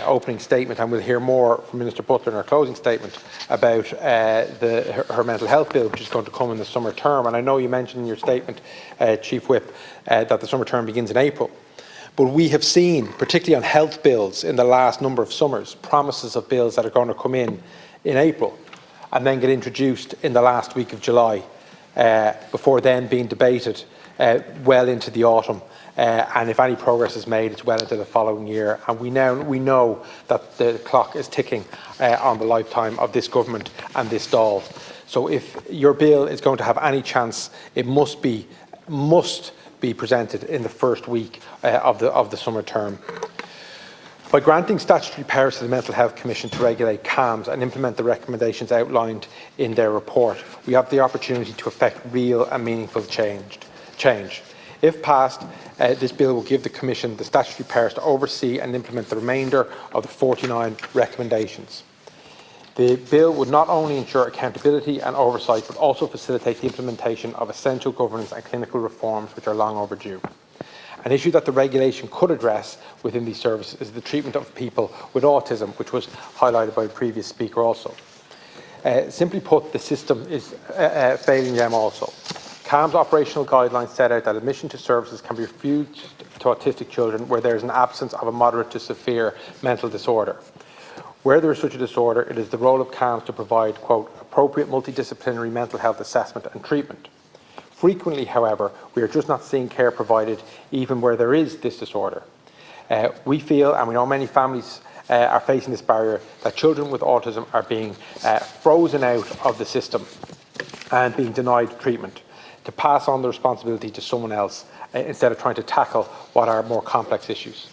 opening statement, and we'll hear more from Minister Butler in her closing statement, about her mental health bill, which is going to come in the summer term. And I know you mentioned in your statement, Chief Whip, that the summer term begins in April. But we have seen, particularly on health bills in the last number of summers, promises of bills that are going to come in April and then get introduced in the last week of July, before then being debated well into the autumn. And if any progress is made, it's well into the following year. And we know that the clock is ticking on the lifetime of this government and this Dáil. So if your bill is going to have any chance, it must be presented in the first week of the summer term. By granting statutory powers to the Mental Health Commission to regulate CAMHS and implement the recommendations outlined in their report, we have the opportunity to effect real and meaningful change. If passed, this bill will give the Commission the statutory powers to oversee and implement the remainder of the 49 recommendations. The bill would not only ensure accountability and oversight, but also facilitate the implementation of essential governance and clinical reforms which are long overdue. An issue that the regulation could address within these services is the treatment of people with autism, which was highlighted by the previous speaker also. Simply put, the system is failing them also. CAMHS operational guidelines set out that admission to services can be refused to autistic children where there is an absence of a moderate to severe mental disorder. Where there is such a disorder, it is the role of CAMHS to provide, quote, appropriate multidisciplinary mental health assessment and treatment. Frequently, however, we are just not seeing care provided even where there is this disorder. We feel, and we know many families are facing this barrier, that children with autism are being frozen out of the system and being denied treatment, to pass on the responsibility to someone else instead of trying to tackle what are more complex issues.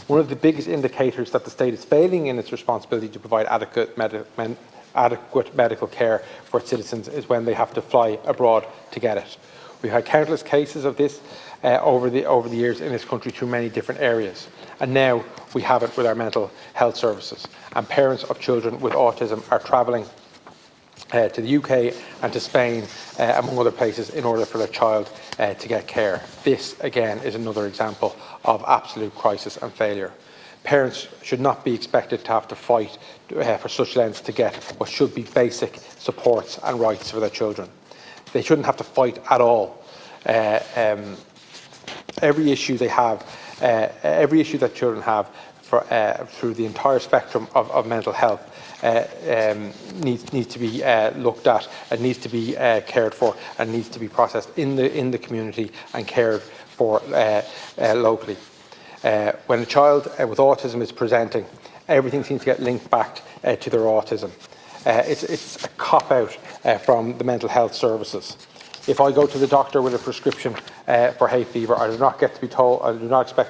One of the biggest indicators that the state is failing in its responsibility to provide adequate medical care for its citizens is when they have to fly abroad to get it. We've had countless cases of this over the years in this country through many different areas, and now we have it with our mental health services. And parents of children with autism are travelling to the UK and to Spain, among other places, in order for their child to get care. This, again, is another example of absolute crisis and failure. Parents should not be expected to have to fight for such lengths to get what should be basic supports and rights for their children. They shouldn't have to fight at all. Every issue they have, every issue that children have through the entire spectrum of mental health needs to be looked at, and needs to be cared for, and needs to be processed in the community and cared for locally. When a child with autism is presenting, everything seems to get linked back to their autism. It's a cop-out from the mental health services. If I go to the doctor with a prescription for hay fever, I do not expect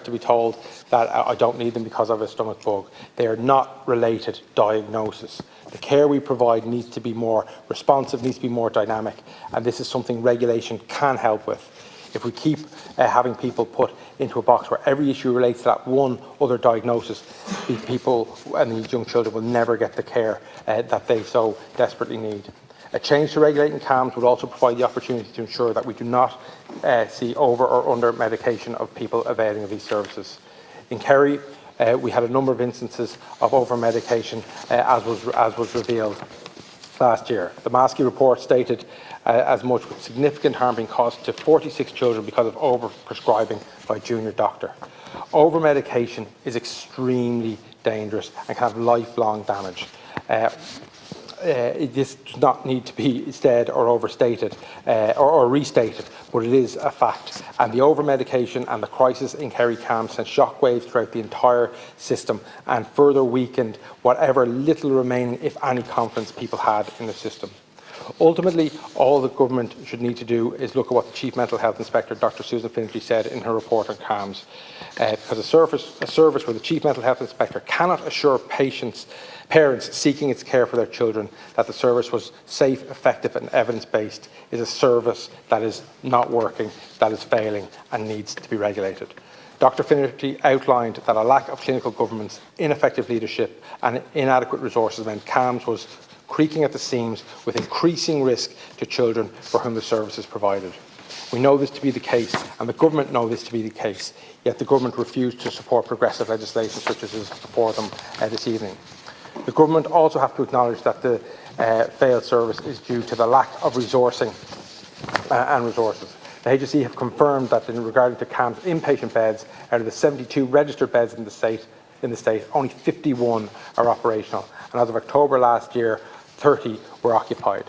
to be told that I don't need them because of a stomach bug. They are not related diagnoses. The care we provide needs to be more responsive, needs to be more dynamic, and this is something regulation can help with. If we keep having people put into a box where every issue relates to that one other diagnosis, these people and these young children will never get the care that they so desperately need. A change to regulating CAMHS would also provide the opportunity to ensure that we do not see over or under medication of people availing of these services. In Kerry, we had a number of instances of over-medication, as was revealed last year. The Maskey report stated as much, with significant harm being caused to 46 children because of over-prescribing by a junior doctor. Over-medication is extremely dangerous and can have lifelong damage. This does not need to be said or overstated or restated, but it is a fact. And the over-medication and the crisis in Kerry CAMHS sent shockwaves throughout the entire system and further weakened whatever little remaining, if any, confidence people had in the system. Ultimately, all the government should need to do is look at what the Chief Mental Health Inspector, Dr. Susan Finchley, said in her report on CAMHS. Because a service where the Chief Mental Health Inspector cannot assure parents seeking its care for their children that the service was safe, effective and evidence-based is a service that is not working, that is failing and needs to be regulated. Dr. Finchley outlined that a lack of clinical governance, ineffective leadership and inadequate resources meant CAMHS was creaking at the seams with increasing risk to children for whom the service is provided. We know this to be the case, and the government know this to be the case, yet the government refused to support progressive legislation such as is before them this evening. The government also have to acknowledge that the failed service is due to the lack of resourcing and resources. The HSE have confirmed that in regarding to CAMHS inpatient beds, out of the 72 registered beds in the state, only 51 are operational, and as of October last year, 30 were occupied.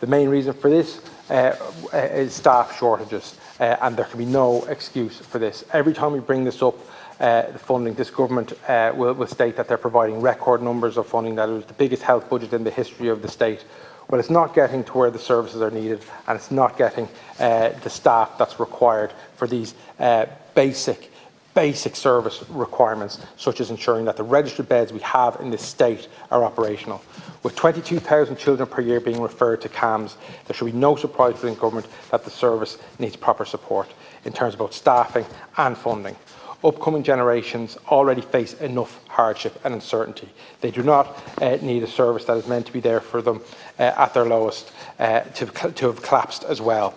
The main reason for this is staff shortages, and there can be no excuse for this. Every time we bring this up, the funding, this government will state that they're providing record numbers of funding, that it was the biggest health budget in the history of the state. Well, it's not getting to where the services are needed, and it's not getting the staff that's required for these basic basic service requirements, such as ensuring that the registered beds we have in this state are operational. With 22,000 children per year being referred to CAMHS, there should be no surprise within government that the service needs proper support in terms of both staffing and funding. Upcoming generations already face enough hardship and uncertainty. They do not need a service that is meant to be there for them at their lowest to have collapsed as well.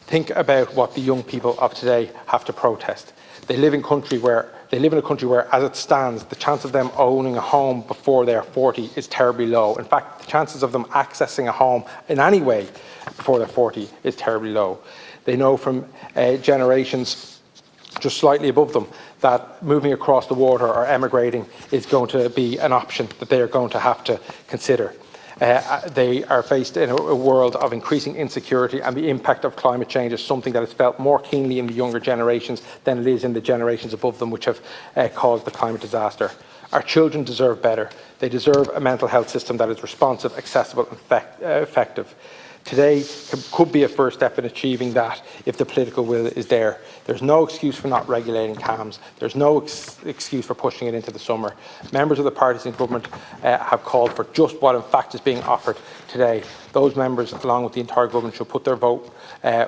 Think about what the young people of today have to protest. They live in a country where, as it stands, the chance of them owning a home before they are 40 is terribly low. In fact, the chances of them accessing a home in any way before they're 40 is terribly low. They know from generations just slightly above them that moving across the water or emigrating is going to be an option that they are going to have to consider. They are faced in a world of increasing insecurity, and the impact of climate change is something that is felt more keenly in the younger generations than it is in the generations above them, which have caused the climate disaster. Our children deserve better. They deserve a mental health system that is responsive, accessible and effective. Today could be a first step in achieving that if the political will is there. There's no excuse for not regulating CAMHS. There's no excuse for pushing it into the summer. Members of the parties in government have called for just what in fact is being offered today. Those members, along with the entire government, should put their vote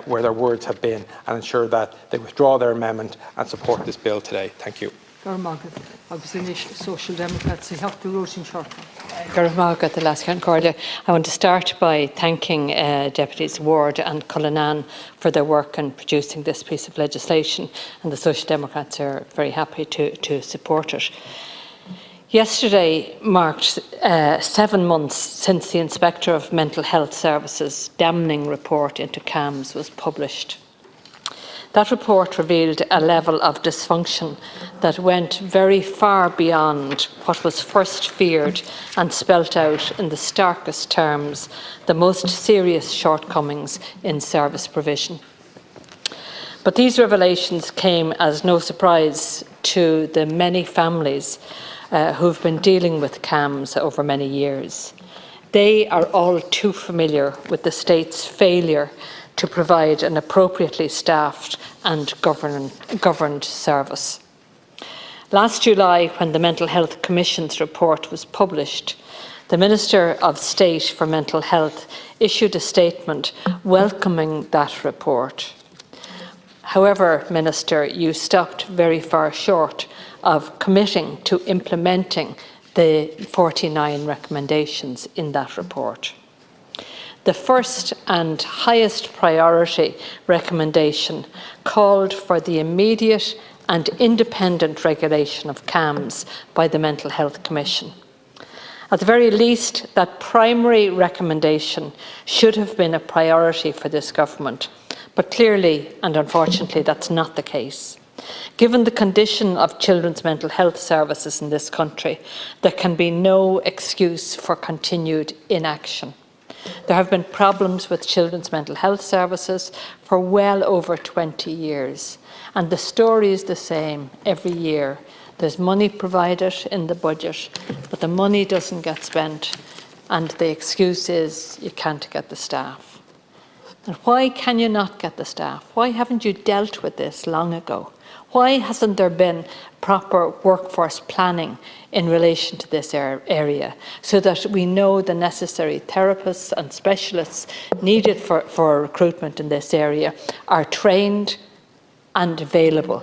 where their words have been and ensure that they withdraw their amendment and support this bill today. Thank you. Social Democrats, I have to roting short. I want to start by thanking Deputies Ward and Cullinan for their work in producing this piece of legislation, and the Social Democrats are very happy to support it. Yesterday marked 7 months since the Inspector of Mental Health Services' damning report into CAMHS was published. That report revealed a level of dysfunction that went very far beyond what was first feared and spelt out in the starkest terms the most serious shortcomings in service provision. But these revelations came as no surprise to the many families who've been dealing with CAMHS over many years. They are all too familiar with the state's failure to provide an appropriately staffed and governed service. Last July, when the Mental Health Commission's report was published, the Minister of State for Mental Health issued a statement welcoming that report. However, Minister, you stopped very far short of committing to implementing the 49 recommendations in that report. The first and highest priority recommendation called for the immediate and independent regulation of CAMHS by the Mental Health Commission. At the very least, that primary recommendation should have been a priority for this government, but clearly and unfortunately that's not the case. Given the condition of children's mental health services in this country, there can be no excuse for continued inaction. There have been problems with children's mental health services for well over 20 years, and the story is the same every year. There's money provided in the budget, but the money doesn't get spent, and the excuse is you can't get the staff. And why can you not get the staff? Why haven't you dealt with this long ago? Why hasn't there been proper workforce planning in relation to this area so that we know the necessary therapists and specialists needed for recruitment in this area are trained and available?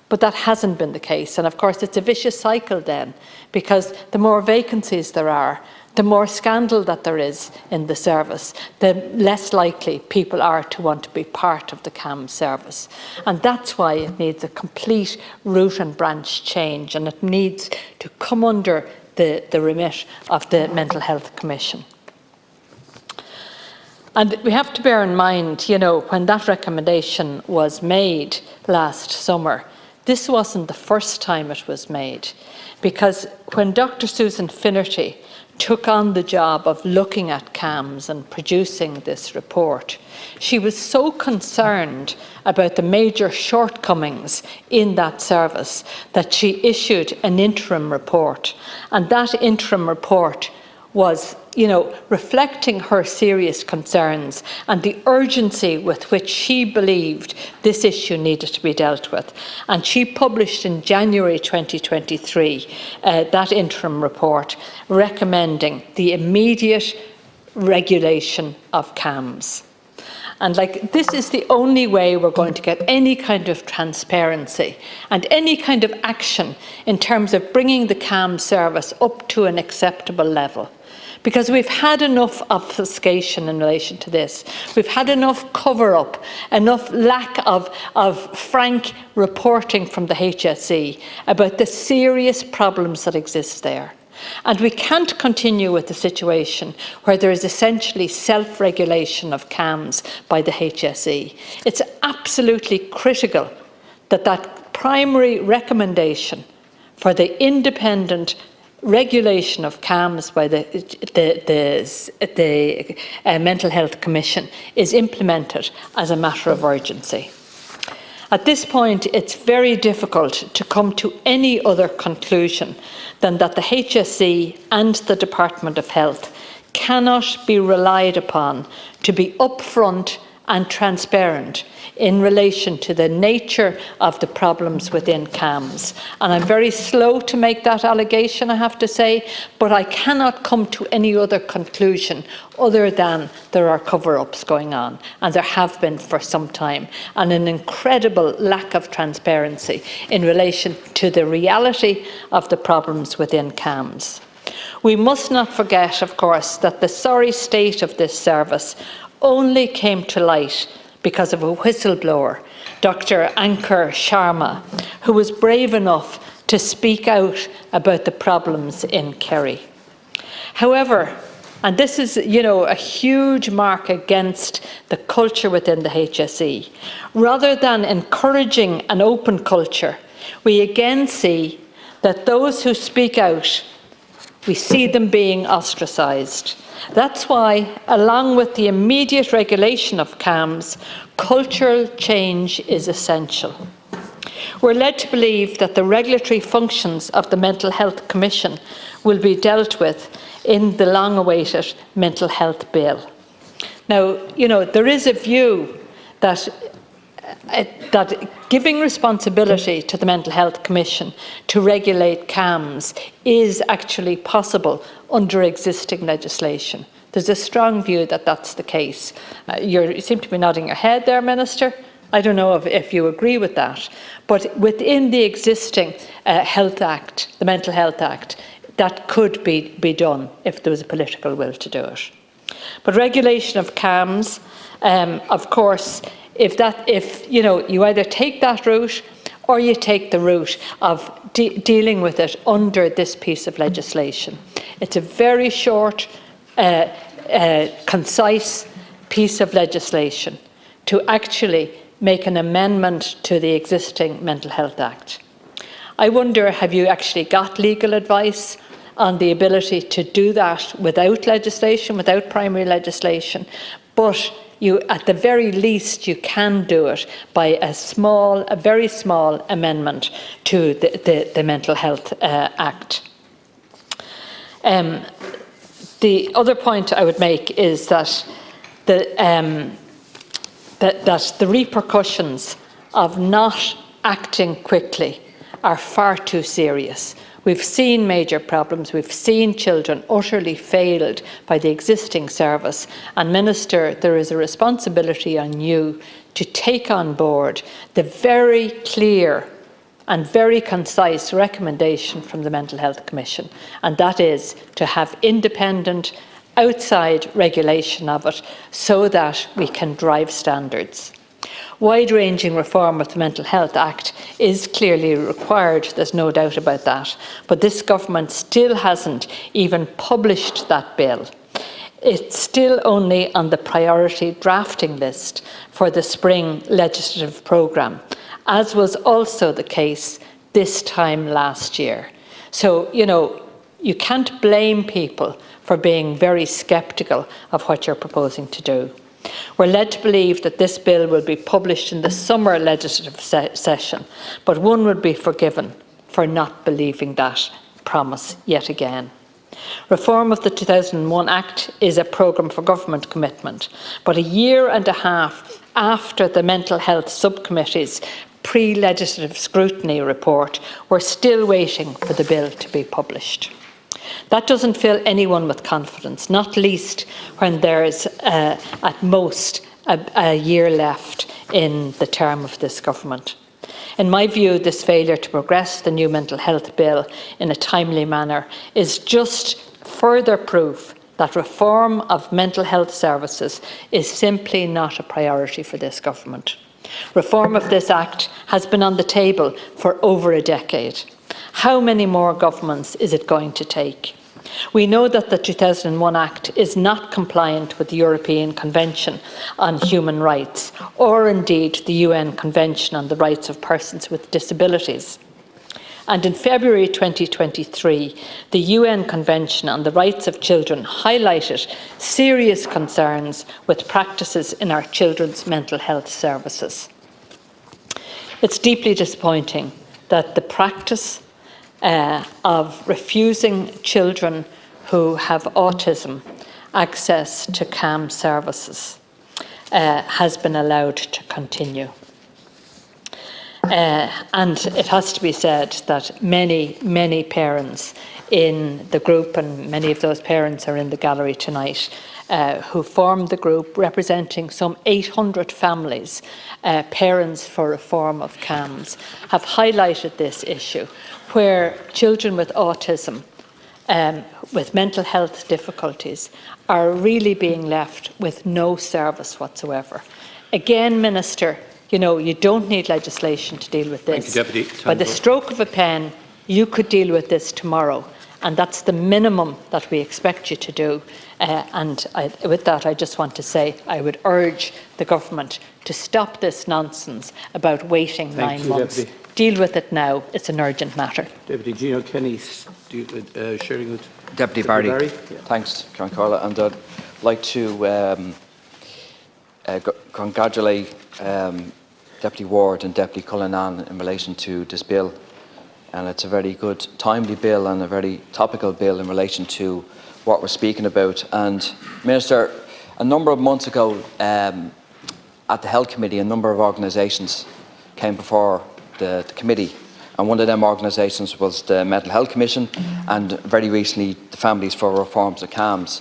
But that hasn't been the case. And of course, it's a vicious cycle then, because the more vacancies there are, the more scandal that there is in the service, the less likely people are to want to be part of the CAMHS service. And that's why it needs a complete root and branch change, and it needs to come under the remit of the Mental Health Commission. And we have to bear in mind, you know, when that recommendation was made last summer, this wasn't the first time it was made, because when Dr. Susan Finnerty took on the job of looking at CAMHS and producing this report, she was so concerned about the major shortcomings in that service that she issued an interim report. And that interim report was reflecting her serious concerns and the urgency with which she believed this issue needed to be dealt with. And she published in January 2023 that interim report recommending the immediate regulation of CAMs. And this is the only way we're going to get any kind of transparency and any kind of action in terms of bringing the CAM service up to an acceptable level. Because we've had enough obfuscation in relation to this. We've had enough cover-up, enough lack of frank reporting from the HSE about the serious problems that exist there. And we can't continue with the situation where there is essentially self-regulation of CAMs by the HSE. It's absolutely critical that that primary recommendation for the independent regulation of CAMs by the Mental Health Commission is implemented as a matter of urgency. At this point, it's very difficult to come to any other conclusion than that the HSE and the Department of Health cannot be relied upon to be upfront and transparent in relation to the nature of the problems within CAMs. And I'm very slow to make that allegation, I have to say, but I cannot come to any other conclusion other than there are cover-ups going on, and there have been for some time, and an incredible lack of transparency in relation to the reality of the problems within CAMs. We must not forget, of course, that the sorry state of this service only came to light because of a whistleblower, Dr. Ankur Sharma, who was brave enough to speak out about the problems in Kerry. However, and this is, a huge mark against the culture within the HSE, rather than encouraging an open culture, we again see that those who speak out, we see them being ostracised. That's why, along with the immediate regulation of CAMs, cultural change is essential. We're led to believe that the regulatory functions of the Mental Health Commission will be dealt with in the long-awaited Mental Health Bill. Now, there is a view that giving responsibility to the Mental Health Commission to regulate CAMs is actually possible under existing legislation. There's a strong view that that's the case. You seem to be nodding your head there, Minister. I don't know if you agree with that. But within the existing Health Act, the Mental Health Act, that could be done if there was a political will to do it. But regulation of CAMs, of course, if you either take that route or you take the route of dealing with it under this piece of legislation. It's a very short, concise piece of legislation to actually make an amendment to the existing Mental Health Act. I wonder, have you actually got legal advice on the ability to do that without legislation, without primary legislation? But at the very least, you can do it by a very small amendment to the Mental Health Act. The other point I would make is that the repercussions of not acting quickly are far too serious. We've seen major problems. We've seen children utterly failed by the existing service. And Minister, there is a responsibility on you to take on board the very clear and very concise recommendation from the Mental Health Commission, and that is to have independent outside regulation of it so that we can drive standards. Wide-ranging reform of the Mental Health Act is clearly required, there's no doubt about that, but this government still hasn't even published that bill. It's still only on the priority drafting list for the spring legislative programme, as was also the case this time last year. So, you can't blame people for being very sceptical of what you're proposing to do. We're led to believe that this bill will be published in the summer legislative session, but one would be forgiven for not believing that promise yet again. Reform of the 2001 Act is a programme for government commitment, but a year and a half after the Mental Health Subcommittee's pre-legislative scrutiny report, we're still waiting for the bill to be published. That doesn't fill anyone with confidence, not least when there is at most a year left in the term of this government. In my view, this failure to progress the new mental health bill in a timely manner is just further proof that reform of mental health services is simply not a priority for this government. Reform of this Act has been on the table for over a decade. How many more governments is it going to take? We know that the 2001 Act is not compliant with the European Convention on Human Rights, or indeed the UN Convention on the Rights of Persons with Disabilities. And in February 2023, the UN Convention on the Rights of Children highlighted serious concerns with practices in our children's mental health services. It's deeply disappointing that the practice of refusing children who have autism access to CAM services has been allowed to continue. And it has to be said that many parents in the group, and many of those parents are in the gallery tonight, who form the group representing some 800 families, Parents for Reform of CAMS, have highlighted this issue, where children with autism, with mental health difficulties, are really being left with no service whatsoever. Again, Minister, you know, you don't need legislation to deal with this. Thank you, Deputy. By the stroke of a pen, you could deal with this tomorrow, and that's the minimum that we expect you to do. With that, I just want to say I would urge the government to stop this nonsense about waiting 9 months. Deputy. Deal with it now. It's an urgent matter. Deputy Gino Kenny, sharing with Deputy Barry. Thanks, Carla, and I'd like to congratulate Deputy Ward and Deputy Cullinan in relation to this bill, and it's a very good, timely bill and a very topical bill in relation to what we're speaking about. And Minister, a number of months ago at the Health Committee, a number of organisations came before the committee, and one of them organisations was the Mental Health Commission, and very recently the Families for Reforms of CAMS.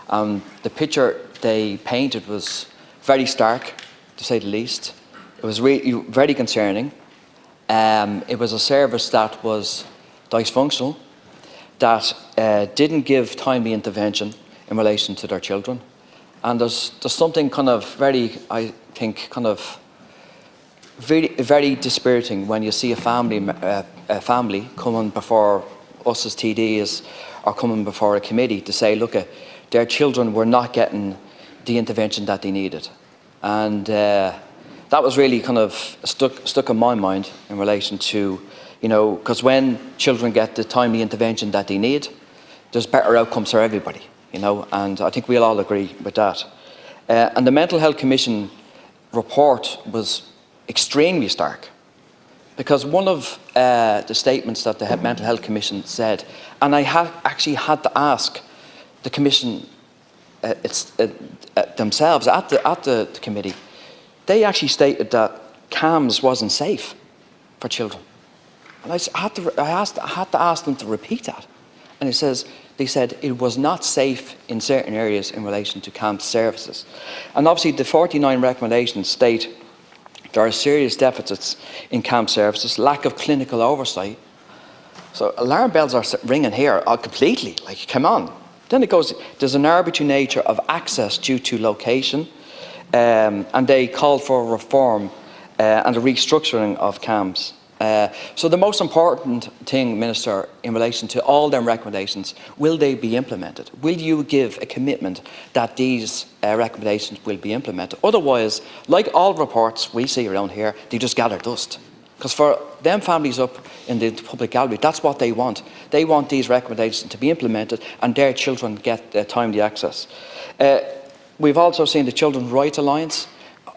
The picture they painted was very stark, to say the least. It was really very concerning. It was a service that was dysfunctional, that didn't give timely intervention in relation to their children. And there's something kind of very, I think, kind of very dispiriting when you see a family coming before us as TDs, or coming before a committee to say, look, their children were not getting the intervention that they needed. And that was really kind of stuck in my mind in relation to, you know, because when children get the timely intervention that they need, there's better outcomes for everybody, you know, and I think we'll all agree with that. And the Mental Health Commission report was extremely stark, because one of the statements that the Mental Health Commission said, and I actually had to ask the Commission themselves at the committee, they actually stated that CAMS wasn't safe for children. And I had to ask them to repeat that. And they said it was not safe in certain areas in relation to CAMS services. And obviously the 49 recommendations state there are serious deficits in CAMS services, lack of clinical oversight. So alarm bells are ringing here completely, like, come on. Then it goes, there's an arbitrary nature of access due to location, and they call for reform and a restructuring of CAMS. So the most important thing, Minister, in relation to all them recommendations, will they be implemented? Will you give a commitment that these recommendations will be implemented? Otherwise, like all reports we see around here, they just gather dust. Because for them families up in the public gallery, that's what they want. They want these recommendations to be implemented and their children get timely access. We've also seen the Children's Rights Alliance,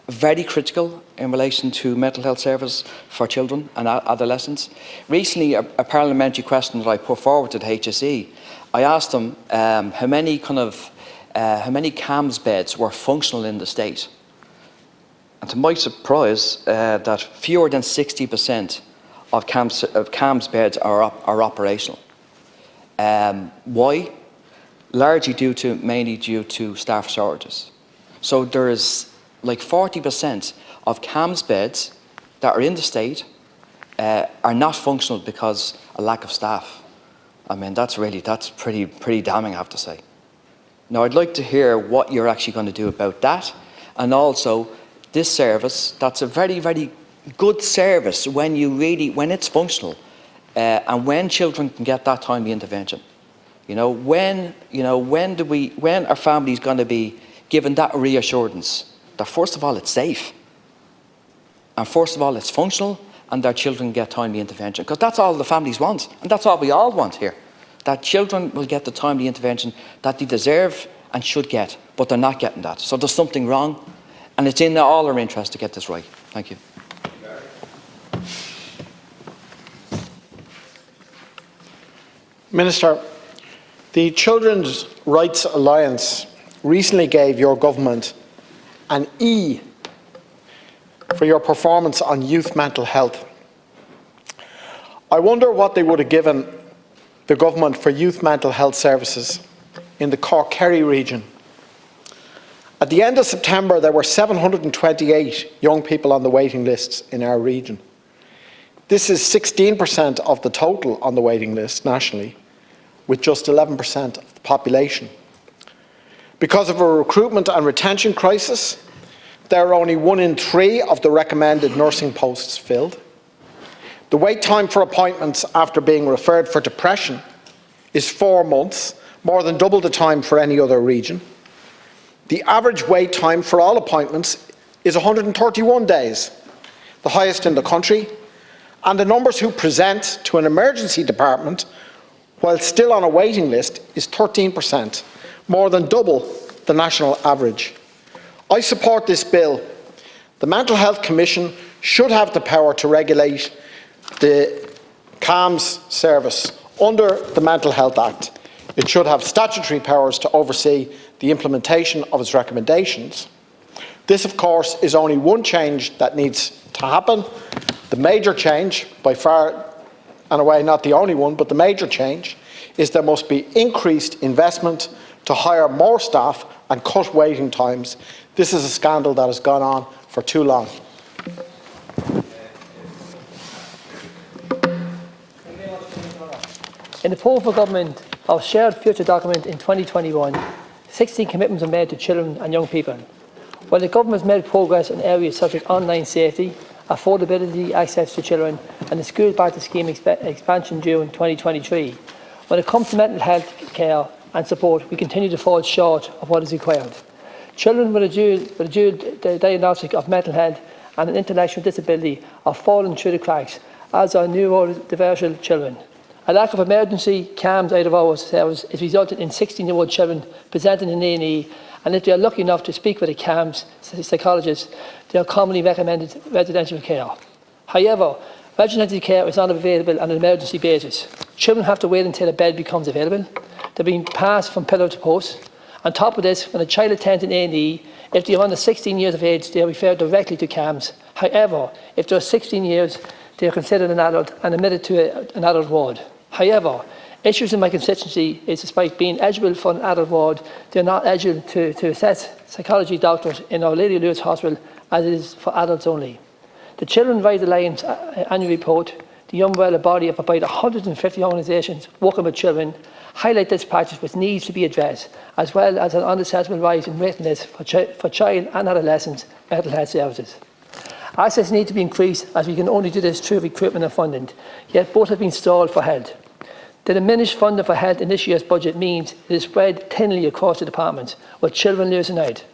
very critical in relation to mental health service for children and adolescents. Recently, a parliamentary question that I put forward to the HSE, I asked them how many CAMHS beds were functional in the state. And to my surprise, that fewer than 60% of CAMHS beds are operational. Why? Largely mainly due to staff shortages. So there's like 40% of CAMHS beds that are in the state are not functional because of lack of staff. I mean, that's pretty damning, I have to say. Now, I'd like to hear what you're actually going to do about that, and also this service. That's a very, very good service when it's functional, and when children can get that timely intervention. When are families going to be given that reassurance that first of all it's safe, and first of all it's functional, and their children get timely intervention? Because that's all the families want, and that's all we all want here. That children will get the timely intervention that they deserve and should get, but they're not getting that. So there's something wrong, and it's in all our interest to get this right. Thank you. Minister, the Children's Rights Alliance recently gave your government an E for your performance on youth mental health. I wonder what they would have given the government for youth mental health services in the Cork-Kerry region. At the end of September, there were 728 young people on the waiting lists in our region. This is 16% of the total on the waiting list nationally, with just 11% of the population. Because of a recruitment and retention crisis, there are only 1 in 3 of the recommended nursing posts filled. The wait time for appointments after being referred for depression is 4 months, more than double the time for any other region. The average wait time for all appointments is 131 days, the highest in the country, and the numbers who present to an emergency department while still on a waiting list is 13%, more than double the national average. I support this bill. The Mental Health Commission should have the power to regulate the CAMHS service under the Mental Health Act. It should have statutory powers to oversee the implementation of its recommendations. This, of course, is only one change that needs to happen. The major change, by far and away not the only one, but the major change, is there must be increased investment to hire more staff and cut waiting times. This is a scandal that has gone on for too long. In the poll for government of shared future document in 2021, 16 commitments were made to children and young people. While the government has made progress in areas such as online safety, affordability, access to children, and the school barter scheme expansion due in 2023, when it comes to mental health care and support, we continue to fall short of what is required. Children with a dual diagnostic of mental health and an intellectual disability are falling through the cracks, as are neurodivergent children. A lack of emergency CAMHS out-of-hours service is resulting in 16-year-old children presenting in A&E, and if they are lucky enough to speak with a CAMHS psychologist, they are commonly recommended residential care. However, residential care is not available on an emergency basis. Children have to wait until a bed becomes available. They're being passed from pillar to post. On top of this, when a child attends an A&E, if they are under 16 years of age, they are referred directly to CAMHS. However, if they are 16 years, they are considered an adult and admitted to an adult ward. However, issues in my constituency is, despite being eligible for an adult ward, they are not eligible to assess psychology doctors in Our Lady of Lourdes Hospital, as it is for adults only. The Children's Rights Alliance annual report, the umbrella body of about 150 organisations working with children, highlight this practice which needs to be addressed, as well as an unacceptable rise in waiting lists for child and adolescent mental health services. Access needs to be increased, as we can only do this through recruitment and funding, yet both have been stalled for health. The diminished funding for health in this year's budget means it is spread thinly across the departments, with children losing out.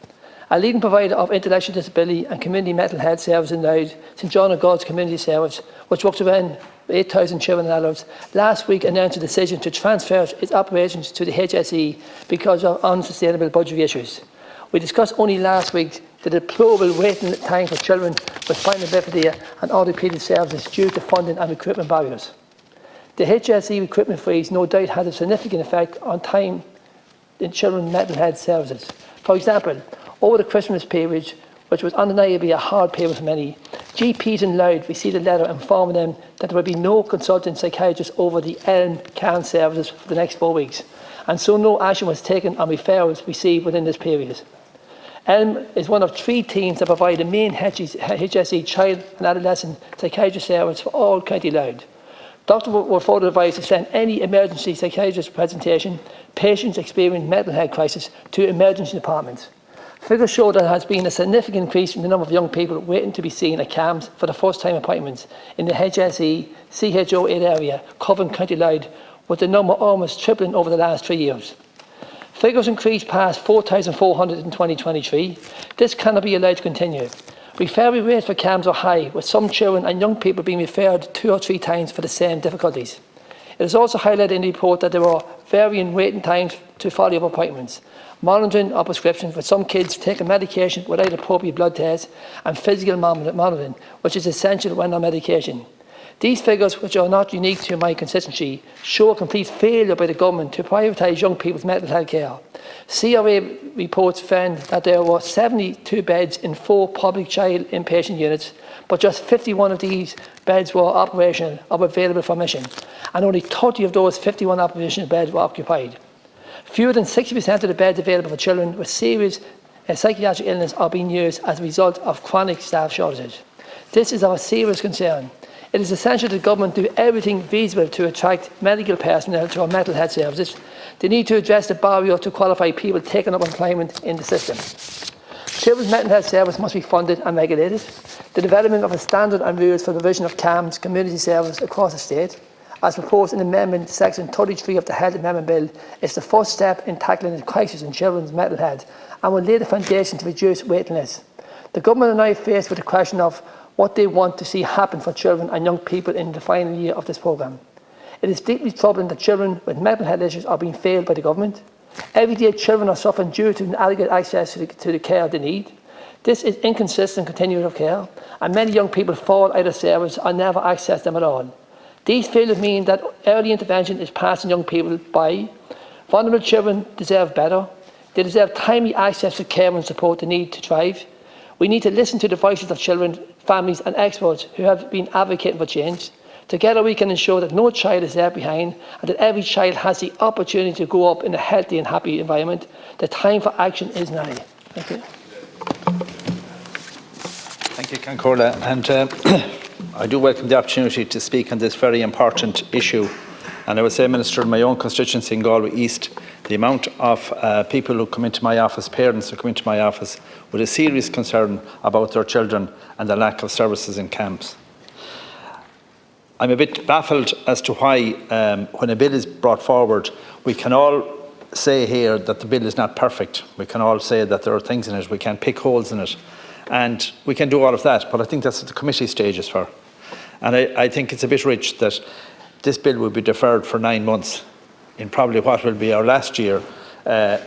A leading provider of intellectual disability and community mental health services in Louth, St John of God's Community Service, which works around 8,000 children and adults, last week announced a decision to transfer its operations to the HSE because of unsustainable budgetary issues. We discussed only last week the deplorable waiting time for children with spinal bifida and orthopaedic services due to funding and recruitment barriers. The HSE recruitment freeze no doubt had a significant effect on time in children's mental health services. For example, over the Christmas period, which was undeniably a hard period for many, GPs in Louth received a letter informing them that there would be no consultant psychiatrist over the CAN services for the next 4 weeks, and so no action was taken on referrals received within this period. is one of 3 teams that provide the main HSE child and adolescent psychiatry service for all County Louth. Doctors were further advised to send any emergency psychiatrist presentation patients experiencing mental health crisis to emergency departments. Figures show there has been a significant increase in the number of young people waiting to be seen at CAMS for the first-time appointments in the HSE CHO 8 area covering County Louth, with the number almost tripling over the last 3 years. Figures increased past 4,400 in 2023. This cannot be allowed to continue. Referral rates for CAMS are high, with some children and young people being referred 2 or 3 times for the same difficulties. It is also highlighted in the report that there are varying waiting times to follow-up appointments, monitoring of prescriptions, with some kids taking medication without appropriate blood tests, and physical monitoring, which is essential when on medication. These figures, which are not unique to my constituency, show a complete failure by the government to prioritise young people's mental health care. CRA reports found that there were 72 beds in 4 public child inpatient units, but just 51 of these beds were operational or available for admission, and only 30 of those 51 operational beds were occupied. Fewer than 60% of the beds available for children with serious psychiatric illness are being used as a result of chronic staff shortages. This is of a serious concern. It is essential that the government do everything feasible to attract medical personnel to our mental health services. They need to address the barrier to qualified people taking up employment in the system. Children's mental health service must be funded and regulated. The development of a standard and rules for the provision of CAMS community service across the state, as proposed in Amendment Section 33 of the Health Amendment Bill, is the first step in tackling the crisis in children's mental health and will lay the foundation to reduce waiting lists. The government are now faced with the question of what they want to see happen for children and young people in the final year of this programme. It is deeply troubling that children with mental health issues are being failed by the government. Every day children are suffering due to inadequate access to the care they need. This is inconsistent continuity of care, and many young people fall out of service or never access them at all. These failures mean that early intervention is passing young people by. Vulnerable children deserve better. They deserve timely access to care and support they need to thrive. We need to listen to the voices of children, families and experts who have been advocating for change. Together we can ensure that no child is left behind and that every child has the opportunity to grow up in a healthy and happy environment. The time for action is now. Thank you. Thank you, Concorda. And I do welcome the opportunity to speak on this very important issue. And I would say, Minister, in my own constituency in Galway East, the amount of people who come into my office, parents who come into my office with a serious concern about their children and the lack of services in camps. I'm a bit baffled as to why, when a bill is brought forward, we can all say here that the bill is not perfect. We can all say that there are things in it, we can pick holes in it, and we can do all of that, but I think that's what the committee stage is for. And I think it's a bit rich that this bill will be deferred for 9 months in probably what will be our last year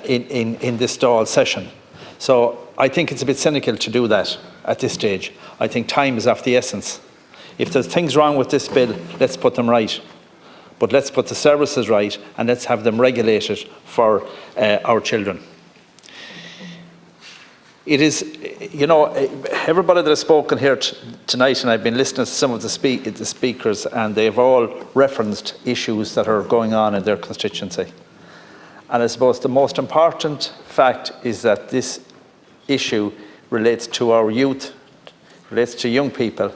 in this stall session. So I think it's a bit cynical to do that at this stage. I think time is of the essence. If there's things wrong with this bill, let's put them right. But let's put the services right and let's have them regulated for our children. It is, you know, everybody that has spoken here tonight, and I've been listening to some of the speakers, and they've all referenced issues that are going on in their constituency. And I suppose the most important fact is that this issue relates to our youth, relates to young people.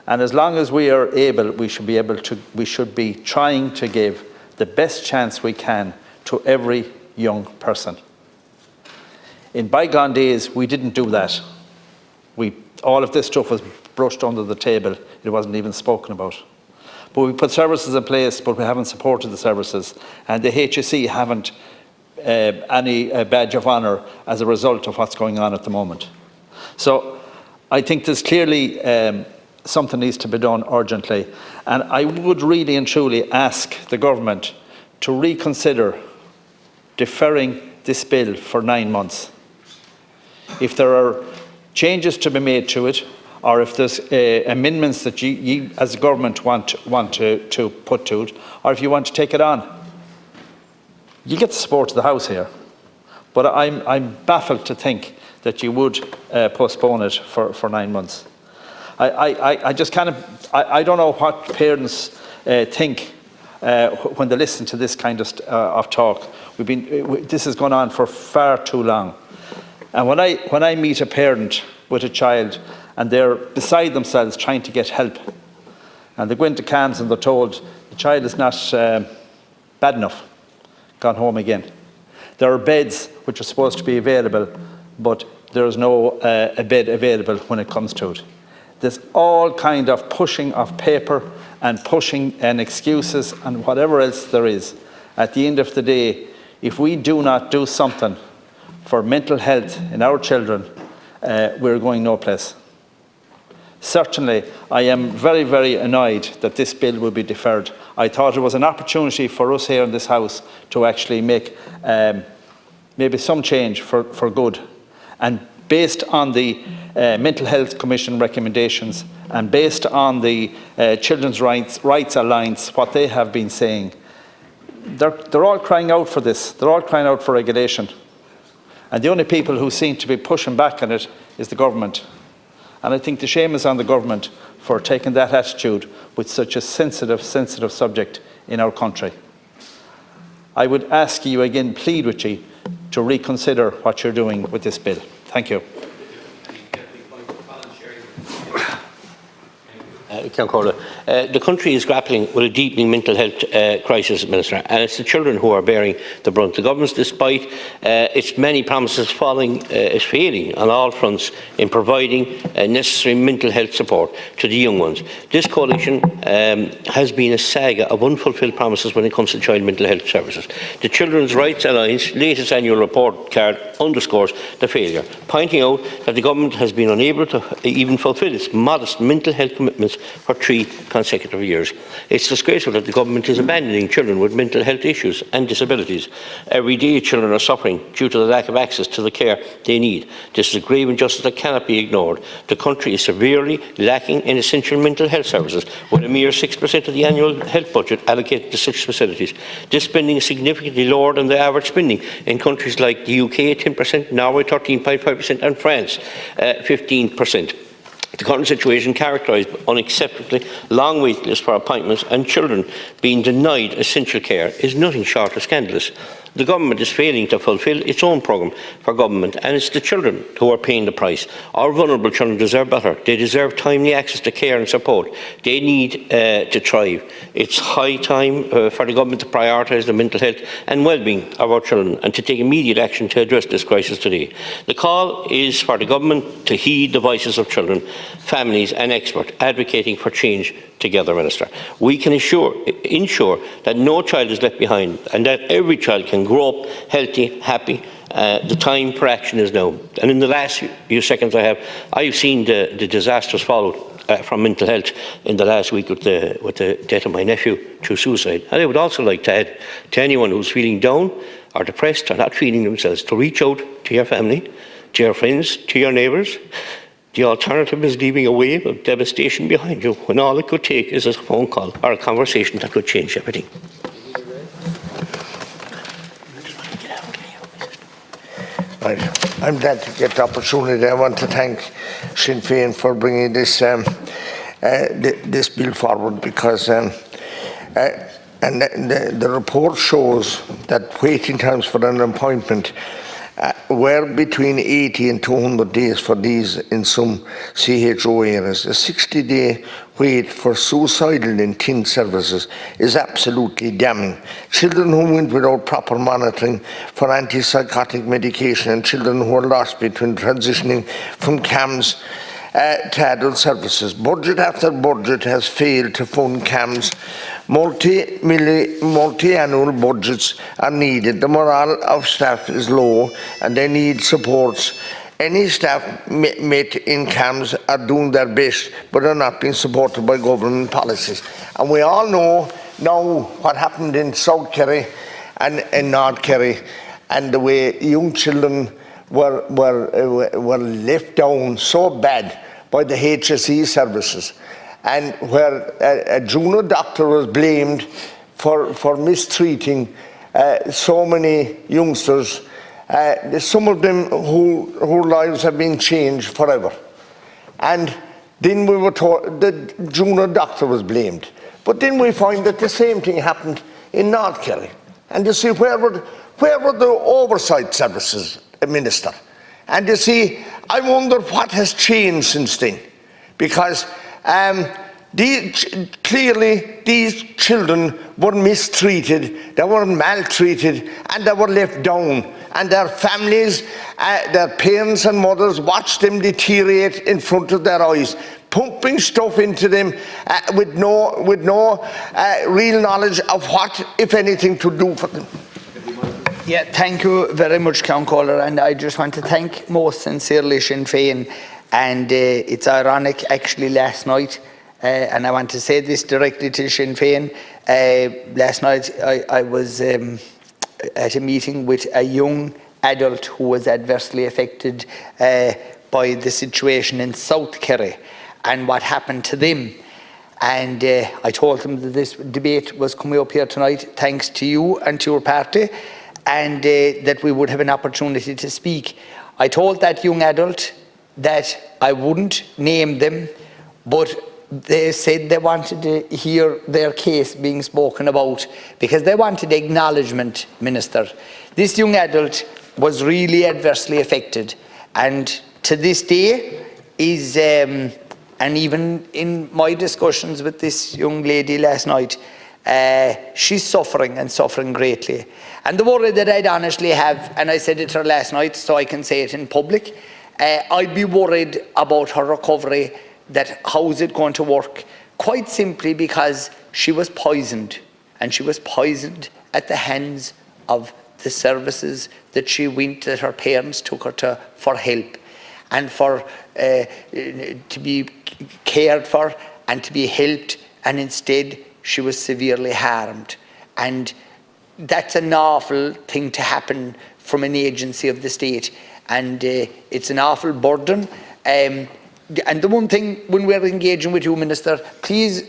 And as long as we are able, we should be trying to give the best chance we can to every young person. In bygone days, we didn't do that. All of this stuff was brushed under the table. It wasn't even spoken about. But we put services in place, but we haven't supported the services. And the HSE haven't any badge of honour as a result of what's going on at the moment. So I think there's clearly something needs to be done urgently. And I would really and truly ask the government to reconsider deferring this bill for 9 months. If there are changes to be made to it, or if there's amendments that you as a government want to put to it, or if you want to take it on. You get the support of the House here, but I'm baffled to think that you would postpone it for 9 months. I just I don't know what parents think when they listen to this kind of talk. This has gone on for far too long. And when I meet a parent with a child and they're beside themselves trying to get help, and they go into CAMHS and they're told the child is not bad enough, gone home again. There are beds which are supposed to be available, but there's no a bed available when it comes to it. There's all kind of pushing of paper and pushing and excuses and whatever else there is. At the end of the day, if we do not do something for mental health in our children, we're going no place. Certainly, I am very, very annoyed that this bill will be deferred. I thought it was an opportunity for us here in this House to actually make maybe some change for good. And based on the Mental Health Commission recommendations and based on the Children's Rights Alliance, what they have been saying, they're all crying out for this. They're all crying out for regulation. And the only people who seem to be pushing back on it is the government. And I think the shame is on the government for taking that attitude with such a sensitive subject in our country. I would ask you again, plead with you, to reconsider what you're doing with this bill. Thank you. The country is grappling with a deepening mental health crisis, Minister, and it's the children who are bearing the brunt. The government, despite its many promises, is failing on all fronts in providing necessary mental health support to the young ones. This coalition has been a saga of unfulfilled promises when it comes to child mental health services. The Children's Rights Alliance latest annual report card underscores the failure, pointing out that the government has been unable to even fulfil its modest mental health commitments for 3 consecutive years. It's disgraceful that the government is abandoning children with mental health issues and disabilities. Every day children are suffering due to the lack of access to the care they need. This is a grave injustice that cannot be ignored. The country is severely lacking in essential mental health services, with a mere 6% of the annual health budget allocated to such facilities. This spending is significantly lower than the average spending in countries like the UK, 10%, Norway, 13.5%, and France, 15%. The current situation, characterised by unacceptably long wait lists for appointments and children being denied essential care, is nothing short of scandalous. The government is failing to fulfil its own programme for government, and it's the children who are paying the price. Our vulnerable children deserve better. They deserve timely access to care and support. They need to thrive. It's high time for the government to prioritise the mental health and well-being of our children and to take immediate action to address this crisis today. The call is for the government to heed the voices of children, families and experts advocating for change together, Minister. We can ensure that no child is left behind and that every child can grow up healthy, happy. The time for action is now. And in the last few seconds I've seen the disasters followed from mental health in the last week with the death of my nephew through suicide. And I would also like to add to anyone who's feeling down or depressed or not feeling themselves to reach out to your family, to your friends, to your neighbours. The alternative is leaving a wave of devastation behind you when all it could take is a phone call or a conversation that could change everything. Right. I'm glad to get the opportunity. I want to thank Sinn Féin for bringing this this bill forward, because the report shows that waiting times for an appointment were between 80 and 200 days for these in some CHO areas. A 60-day wait for suicidal intent services is absolutely damning. Children who went without proper monitoring for antipsychotic medication and children who are lost between transitioning from CAMHS to adult services. Budget after budget has failed to fund CAMHS. Multi-annual budgets are needed. The morale of staff is low and they need supports. Any staff met in CAMHS are doing their best but are not being supported by government policies. And we all know now what happened in South Kerry and in North Kerry, and the way young children were left down so bad by the HSE services, and where a junior doctor was blamed for mistreating so many youngsters, some of them whose lives have been changed forever. And then we were told the junior doctor was blamed. But then we find that the same thing happened in North Kerry. And you see, where were the oversight services, Minister? And you see, I wonder what has changed since then. Because clearly these children were mistreated, they were maltreated, and they were left down. And their families, their parents and mothers watched them deteriorate in front of their eyes, pumping stuff into them with no real knowledge of what, if anything, to do for them. Yeah, thank you very much, Councillor, and I just want to thank most sincerely Sinn Féin. And it's ironic, actually, last night, and I want to say this directly to Sinn Féin. Last night I was at a meeting with a young adult who was adversely affected by the situation in South Kerry and what happened to them. And I told them that this debate was coming up here tonight, thanks to you and to your party, and that we would have an opportunity to speak. I told that young adult that I wouldn't name them, but they said they wanted to hear their case being spoken about because they wanted acknowledgement, Minister. This young adult was really adversely affected, and to this day is, and even in my discussions with this young lady last night, she's suffering and suffering greatly. And the worry that I'd honestly have, and I said it to her last night so I can say it in public, I'd be worried about her recovery, that how is it going to work, quite simply because she was poisoned, and she was poisoned at the hands of the services that she went, that her parents took her to for help and for to be cared for and to be helped, and instead she was severely harmed. And that's an awful thing to happen from an agency of the state, and it's an awful burden. And the one thing, when we're engaging with you, Minister, please,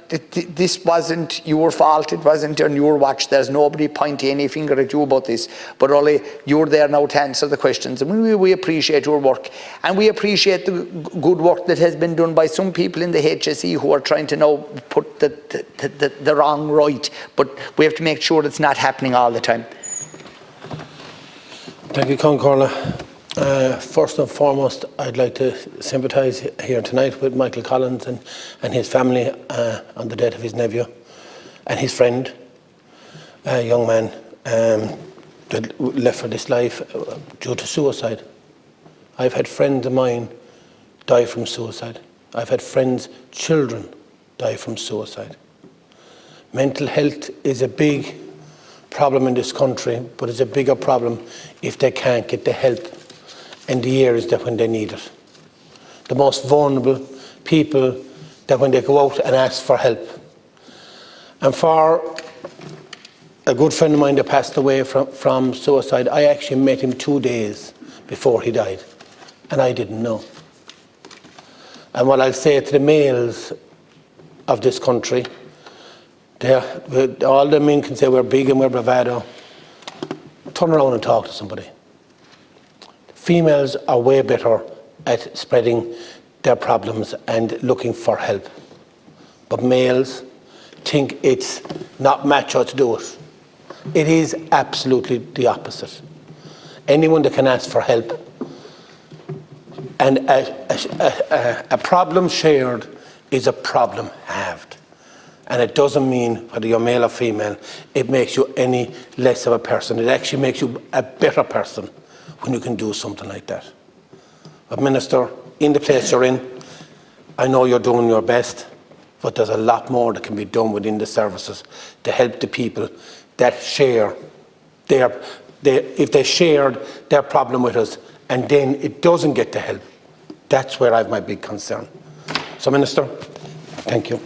this wasn't your fault, it wasn't on your watch, there's nobody pointing any finger at you about this, but only you're there now to answer the questions. And we appreciate your work, and we appreciate the good work that has been done by some people in the HSE who are trying to now put the wrong right, but we have to make sure it's not happening all the time. Thank you, Councillor. First and foremost, I'd like to sympathise here tonight with Michael Collins and his family on the death of his nephew and his friend, a young man that left for this life due to suicide. I've had friends of mine die from suicide. I've had friends' children die from suicide. Mental health is a big problem in this country, but it's a bigger problem if they can't get the help in the years that when they need it. The most vulnerable people, that when they go out and ask for help. And for a good friend of mine that passed away from suicide, I actually met him 2 days before he died, and I didn't know. And what I'll say to the males of this country, all the men can say we're big and we're bravado. Turn around and talk to somebody. Females are way better at spreading their problems and looking for help. But males think it's not macho to do it. It is absolutely the opposite. Anyone that can ask for help, and a problem shared is a problem halved. And it doesn't mean whether you're male or female, it makes you any less of a person. It actually makes you a better person when you can do something like that. But Minister, in the place you're in, I know you're doing your best, but there's a lot more that can be done within the services to help the people that share if they shared their problem with us and then it doesn't get the help. That's where I have my big concern. So Minister, thank you.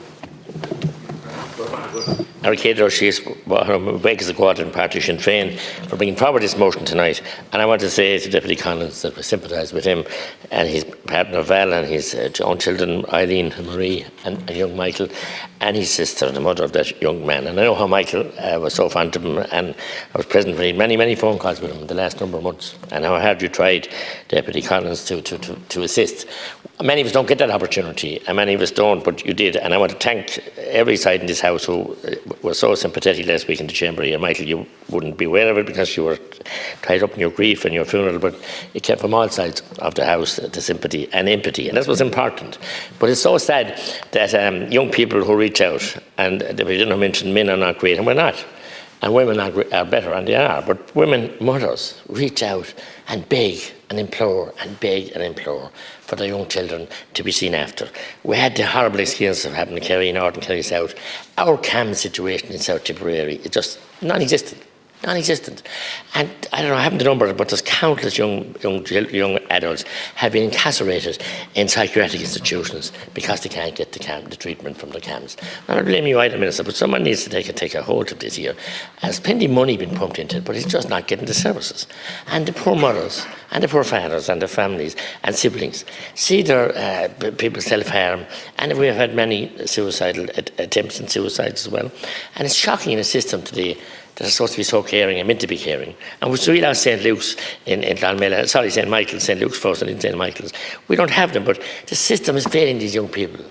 Arcade O'Shea's Wakes the Quadrant Party Sinn Féin for bringing forward this motion tonight. And I want to say to Deputy Collins that we sympathise with him and his partner Val and his own children, Eileen and Marie and young Michael, and his sister, the mother of that young man. And I know how Michael was so fond of him, and I was present for many, many phone calls with him in the last number of months, and how hard you tried, Deputy Collins, to assist. Many of us don't get that opportunity, and many of us don't, but you did. And I want to thank every side in this House who were so sympathetic last week in the Chamber here. Michael, you wouldn't be aware of it because you were tied up in your grief and your funeral, but it came from all sides of the House, the sympathy and empathy, and that was important. But it's so sad that young people who reach out, and we didn't mention men are not great, and we're not. And women are better, and they are. But women, mothers, reach out and beg and implore and beg and implore for their young children to be seen after. We had the horrible experience of having Kerry North and Kerry South. Our CAM situation in South Tipperary is just non-existent. Non-existent. And I don't know, I haven't the number, but there's countless young adults have been incarcerated in psychiatric institutions because they can't get the treatment from the CAMs. I'm not blaming you either, Minister, but someone needs to take a hold of this here. There's plenty of money being pumped into it, but it's just not getting the services. And the poor mothers, and the poor fathers, and the families, and siblings see their people self-harm, and we have had many suicidal attempts and suicides as well. And it's shocking in a system today that are supposed to be so caring and meant to be caring. And we still have St. Luke's in Clonmel, sorry, St. Michael's, St. Luke's first and in St. Michael's. We don't have them, but the system is failing these young people.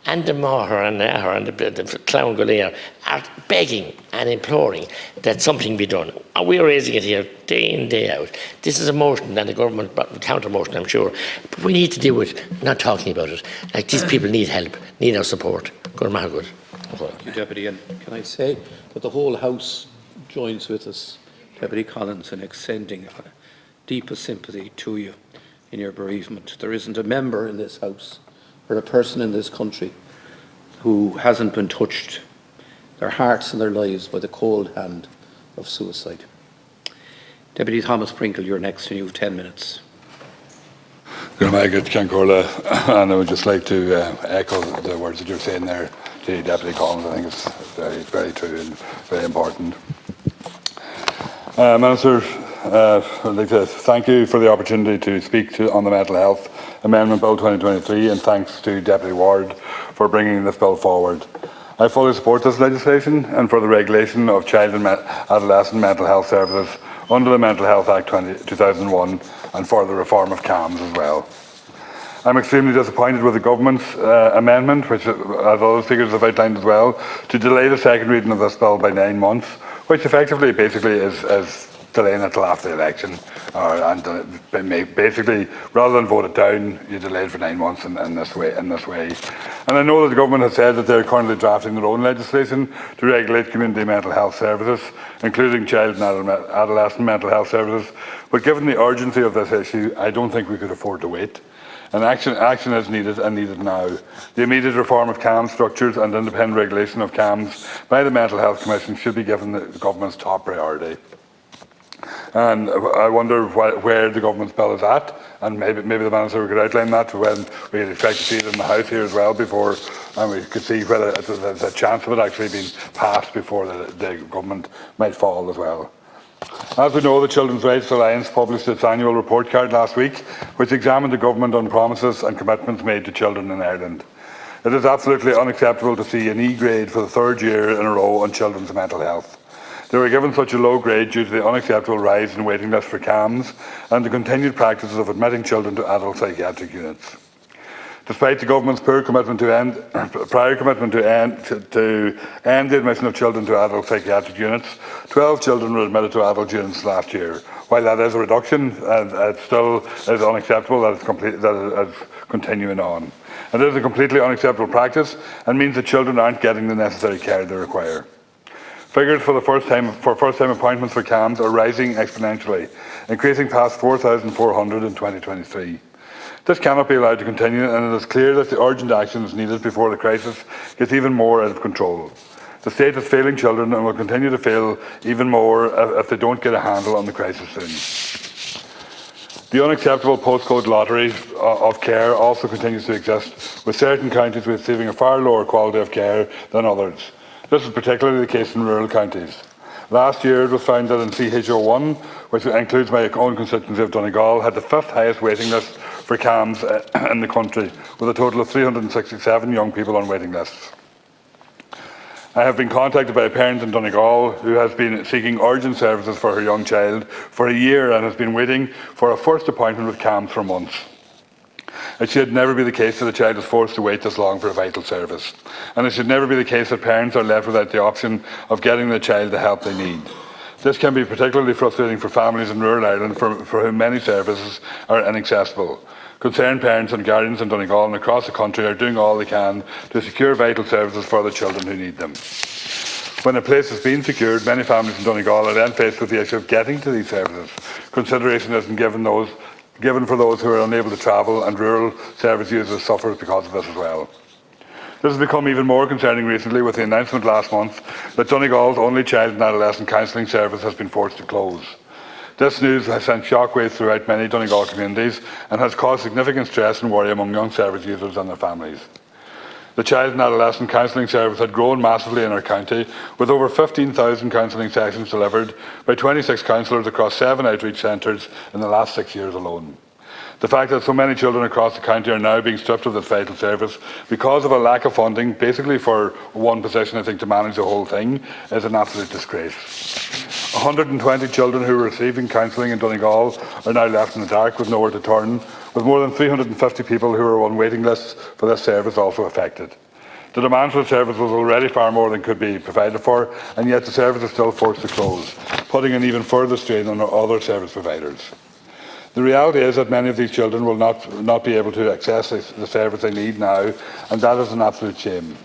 And the Maher and the Clown Golair are begging and imploring that something be done. And we're raising it here day in, day out. This is a motion, and the government counter motion, I'm sure. But we need to deal with it, not talking about it. Like, these people need help, need our support. Good. Thank you, Deputy. And can I say that the whole House joins with us, Deputy Collins, in extending deepest sympathy to you in your bereavement. There isn't a member in this House or a person in this country who hasn't been touched, their hearts and their lives, by the cold hand of suicide. Deputy Thomas Prinkle, you're next, and you have 10 minutes. Good morning, and I would just like to echo the words that you're saying there to Deputy Collins. I think it's very true and very important. Minister, I'd like to thank you for the opportunity to speak on the Mental Health Amendment Bill 2023, and thanks to Deputy Ward for bringing this bill forward. I fully support this legislation and for the regulation of child and adolescent mental health services under the Mental Health Act 2001 and for the reform of CAMS as well. I'm extremely disappointed with the government's amendment, which, as other speakers have outlined as well, to delay the second reading of this bill by 9 months, which effectively basically is delaying it till after the election, basically rather than vote it down, you delay it for 9 months in this way. And I know that the government has said that they're currently drafting their own legislation to regulate community mental health services, including child and adolescent mental health services. But given the urgency of this issue, I don't think we could afford to wait. And action is needed, and needed now. The immediate reform of CAMS structures and independent regulation of CAMS by the Mental Health Commission should be given the government's top priority. And I wonder where the government's bill is at, and maybe the Minister could outline that when we expect to see it in the House here as well, before, and we could see whether there's a chance of it actually being passed before the government might fall as well. As we know, the Children's Rights Alliance published its annual report card last week, which examined the government on promises and commitments made to children in Ireland. It is absolutely unacceptable to see an E grade for the third year in a row on children's mental health. They were given such a low grade due to the unacceptable rise in waiting lists for CAMS and the continued practices of admitting children to adult psychiatric units. Despite the government's prior commitment to end the admission of children to adult psychiatric units, 12 children were admitted to adult units last year. While that is a reduction, it still is unacceptable that it's continuing on. It is a completely unacceptable practice and means that children aren't getting the necessary care they require. Figures for first-time appointments for CAMS are rising exponentially, increasing past 4,400 in 2023. This cannot be allowed to continue, and it is clear that the urgent action is needed before the crisis gets even more out of control. The state is failing children and will continue to fail even more if they don't get a handle on the crisis soon. The unacceptable postcode lottery of care also continues to exist, with certain counties receiving a far lower quality of care than others. This is particularly the case in rural counties. Last year it was found that in CHO1, which includes my own constituency of Donegal, had the 5th highest waiting list for CAMS in the country, with a total of 367 young people on waiting lists. I have been contacted by a parent in Donegal who has been seeking urgent services for her young child for a year and has been waiting for a first appointment with CAMS for months. It should never be the case that a child is forced to wait this long for a vital service. And it should never be the case that parents are left without the option of getting the child the help they need. This can be particularly frustrating for families in rural Ireland for whom many services are inaccessible. Concerned parents and guardians in Donegal and across the country are doing all they can to secure vital services for the children who need them. When a place has been secured, many families in Donegal are then faced with the issue of getting to these services. Consideration isn't given for those who are unable to travel, and rural service users suffer because of this as well. This has become even more concerning recently with the announcement last month that Donegal's only child and adolescent counselling service has been forced to close. This news has sent shockwaves throughout many Donegal communities and has caused significant stress and worry among young service users and their families. The child and adolescent counselling service had grown massively in our county, with over 15,000 counselling sessions delivered by 26 counsellors across 7 outreach centres in the last 6 years alone. The fact that so many children across the county are now being stripped of this vital service because of a lack of funding, basically for one position, I think, to manage the whole thing, is an absolute disgrace. 120 children who were receiving counselling in Donegal are now left in the dark with nowhere to turn, with more than 350 people who are on waiting lists for this service also affected. The demand for the service was already far more than could be provided for, and yet the service is still forced to close, putting an even further strain on other service providers. The reality is that many of these children will not be able to access the service they need now, and that is an absolute shame.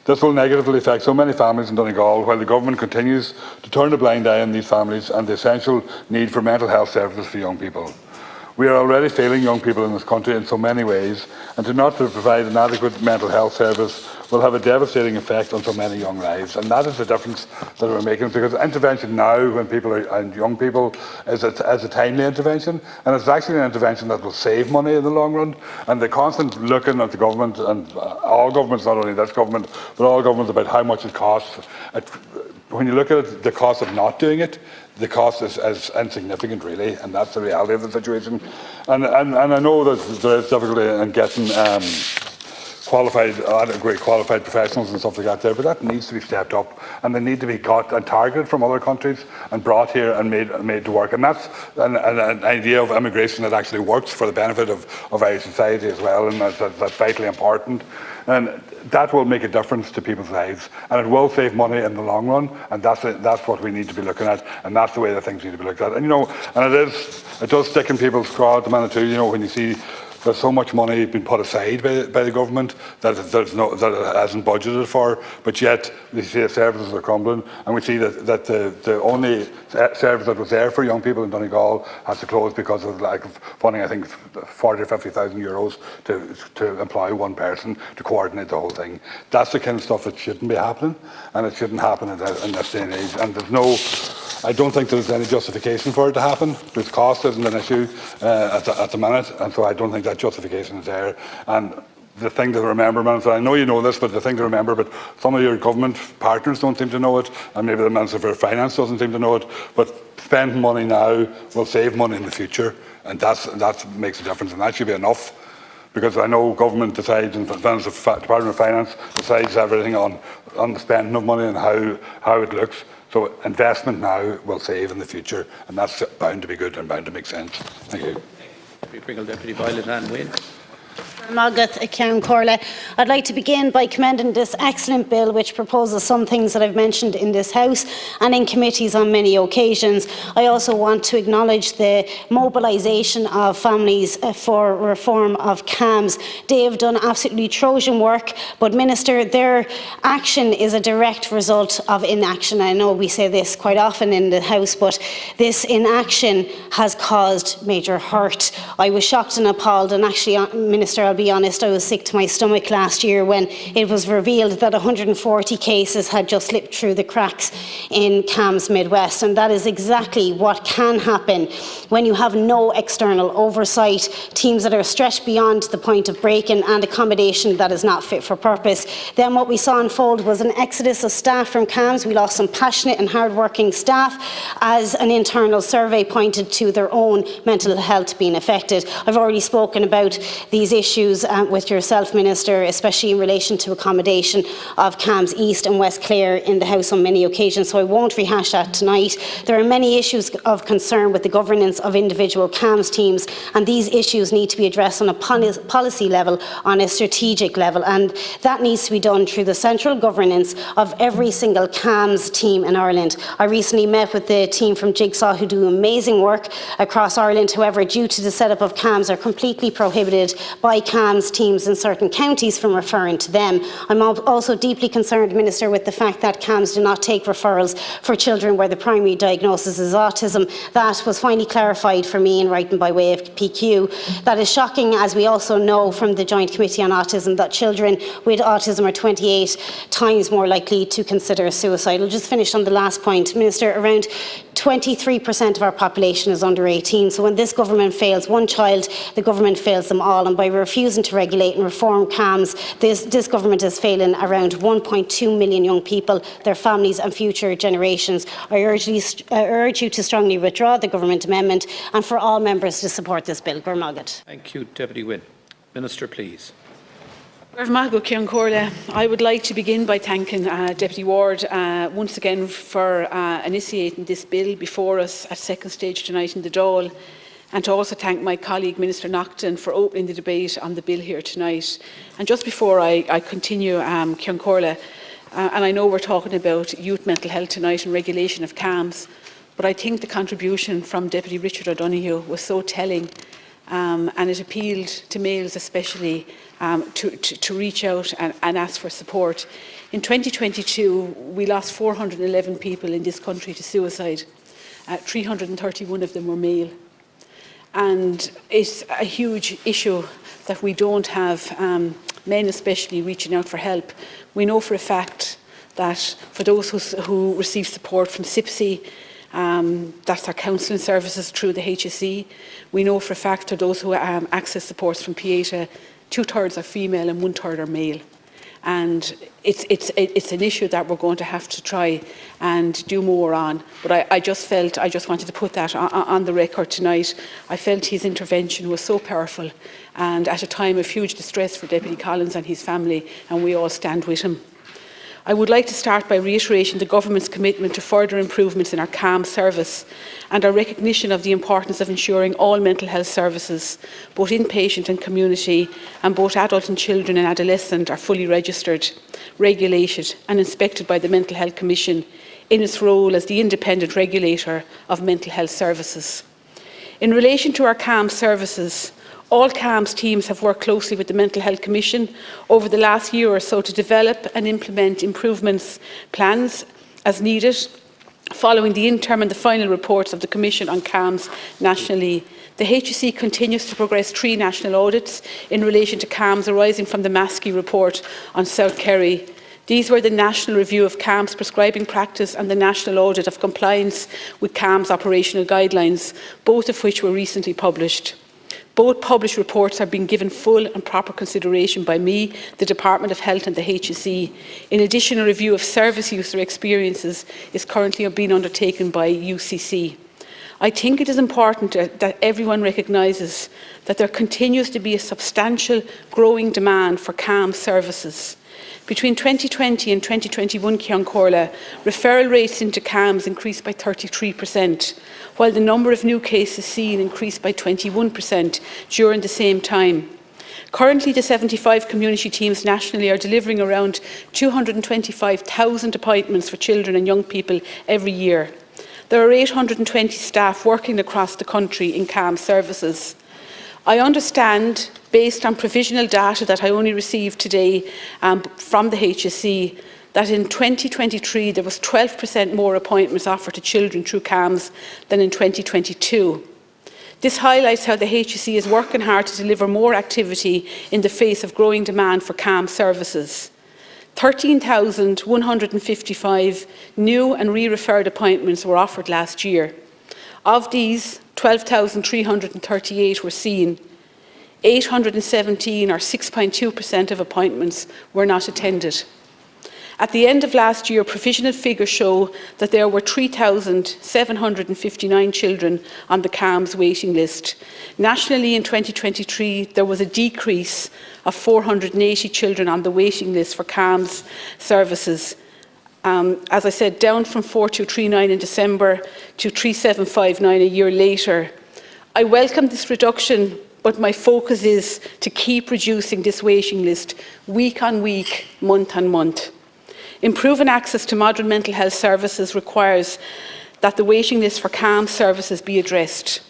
This will negatively affect so many families in Donegal, while the government continues to turn a blind eye on these families and the essential need for mental health services for young people. We are already failing young people in this country in so many ways, and to not provide an adequate mental health service will have a devastating effect on so many young lives. And that is the difference that we're making, because intervention now, when people are, and young people, is a timely intervention, and it's actually an intervention that will save money in the long run. And the constant looking at the government, and all governments, not only this government, but all governments, about how much it costs. When you look at it, the cost of not doing it, the cost is insignificant, really, and that's the reality of the situation. And I know that there is difficulty in getting qualified professionals and stuff like that there, but that needs to be stepped up, and they need to be got and targeted from other countries and brought here and made to work. And that's an idea of immigration that actually works for the benefit of Irish society as well, and that's vitally important. And that will make a difference to people's lives, and it will save money in the long run, and that's what we need to be looking at, and that's the way that things need to be looked at. And it does stick in people's craw at the minute too, when you see there's so much money being put aside by the government that it hasn't budgeted for, but yet we see the services are crumbling, and we see that the only service that was there for young people in Donegal has to close because of the lack of funding. I think 40 or 50,000 euros to employ one person to coordinate the whole thing. That's the kind of stuff that shouldn't be happening, and it shouldn't happen in this day and age. And I don't think there's any justification for it to happen, because cost isn't an issue at the minute, and so I don't think that justification is there. And the thing to remember, Minister, I know you know this, but the thing to remember, but some of your government partners don't seem to know it, and maybe the Minister for Finance doesn't seem to know it, but spending money now will save money in the future, and that makes a difference, and that should be enough. Because I know government decides, and the Department of Finance decides everything on the spending of money and how it looks. So investment now will save in the future, and that's bound to be good and bound to make sense. Thank you. Deputy Violet Ann Wynne. I'd like to begin by commending this excellent bill, which proposes some things that I've mentioned in this House and in committees on many occasions. I also want to acknowledge the mobilisation of families for reform of CAMS. They have done absolutely Trojan work, but Minister, their action is a direct result of inaction. I know we say this quite often in the House, but this inaction has caused major hurt. I was shocked and appalled, and actually, Minister, I'll be honest, I was sick to my stomach last year when it was revealed that 140 cases had just slipped through the cracks in CAMHS Midwest, and that is exactly what can happen when you have no external oversight, teams that are stretched beyond the point of break-in and accommodation that is not fit for purpose. Then what we saw unfold was an exodus of staff from CAMHS. We lost some passionate and hard-working staff as an internal survey pointed to their own mental health being affected. I've already spoken about these issues with yourself, Minister, especially in relation to accommodation of CAMHS East and West Clare in the House on many occasions, so I won't rehash that tonight. There are many issues of concern with the governance of individual CAMHS teams, and these issues need to be addressed on a policy level, on a strategic level, and that needs to be done through the central governance of every single CAMHS team in Ireland. I recently met with the team from Jigsaw who do amazing work across Ireland. However, due to the setup of CAMHS, are completely prohibited by CAMHS teams in certain counties from referring to them. I'm also deeply concerned, Minister, with the fact that CAMHS do not take referrals for children where the primary diagnosis is autism. That was finally clarified for me in writing by way of PQ. That is shocking, as we also know from the Joint Committee on Autism that children with autism are 28 times more likely to consider suicide. I'll just finish on the last point. Minister, around 23% of our population is under 18, so when this government fails one child, the government fails them all, and by refusing to regulate and reform CAMHS, this government is failing around 1.2 million young people, their families and future generations. I urge you to strongly withdraw the government amendment and for all members to support this bill. Thank you, Deputy Wynne. Minister, please. I would like to begin by thanking Deputy Ward once again for initiating this bill before us at second stage tonight in the Dáil, and to also thank my colleague Minister Naughton for opening the debate on the bill here tonight. And just before I continue, Ceann Comhairle, and I know we're talking about youth mental health tonight and regulation of CAMHS, but I think the contribution from Deputy Richard O'Donoghue was so telling, and it appealed to males especially to reach out and ask for support. In 2022, we lost 411 people in this country to suicide. 331 of them were male. And it's a huge issue that we don't have men especially reaching out for help. We know for a fact that for those who receive support from CIPSI, that's our counselling services through the HSE. We know for a fact that those who access supports from Pieta, 2/3 are female and 1/3 are male. And it's an issue that we're going to have to try and do more on. But I just wanted to put that on the record tonight. I felt his intervention was so powerful and at a time of huge distress for Deputy Collins and his family, and we all stand with him. I would like to start by reiterating the Government's commitment to further improvements in our CAMHS service and our recognition of the importance of ensuring all mental health services, both inpatient and community, and both adult and children and adolescent, are fully registered, regulated and inspected by the Mental Health Commission in its role as the independent regulator of mental health services. In relation to our CAMHS services, all CAMHS teams have worked closely with the Mental Health Commission over the last year or so to develop and implement improvements plans as needed, following the interim and the final reports of the Commission on CAMHS nationally. The HSE continues to progress 3 national audits in relation to CAMHS arising from the Maskey report on South Kerry. These were the National Review of CAMHS Prescribing Practice and the National Audit of Compliance with CAMHS Operational Guidelines, both of which were recently published. Both published reports are being given full and proper consideration by me, the Department of Health and the HSE. In addition, a review of service user experiences is currently being undertaken by UCC. I think it is important that everyone recognises that there continues to be a substantial growing demand for CAMHS services. Between 2020 and 2021, Ceann Comhairle, referral rates into CAMHS increased by 33%, while the number of new cases seen increased by 21% during the same time. Currently, the 75 community teams nationally are delivering around 225,000 appointments for children and young people every year. There are 820 staff working across the country in CAMHS services. I understand, based on provisional data that I only received today from the HSE, that in 2023 there was 12% more appointments offered to children through CAMHS than in 2022. This highlights how the HSE is working hard to deliver more activity in the face of growing demand for CAM services. 13,155 new and re-referred appointments were offered last year. Of these, 12,338 were seen. 817, or 6.2% of appointments, were not attended. At the end of last year, provisional figures show that there were 3,759 children on the CAMS waiting list. Nationally in 2023, there was a decrease of 480 children on the waiting list for CAMS services. As I said, down from 4,239 in December to 3,759 a year later. I welcome this reduction, but my focus is to keep reducing this waiting list week on week, month on month. Improving access to modern mental health services requires that the waiting list for CAMS services be addressed.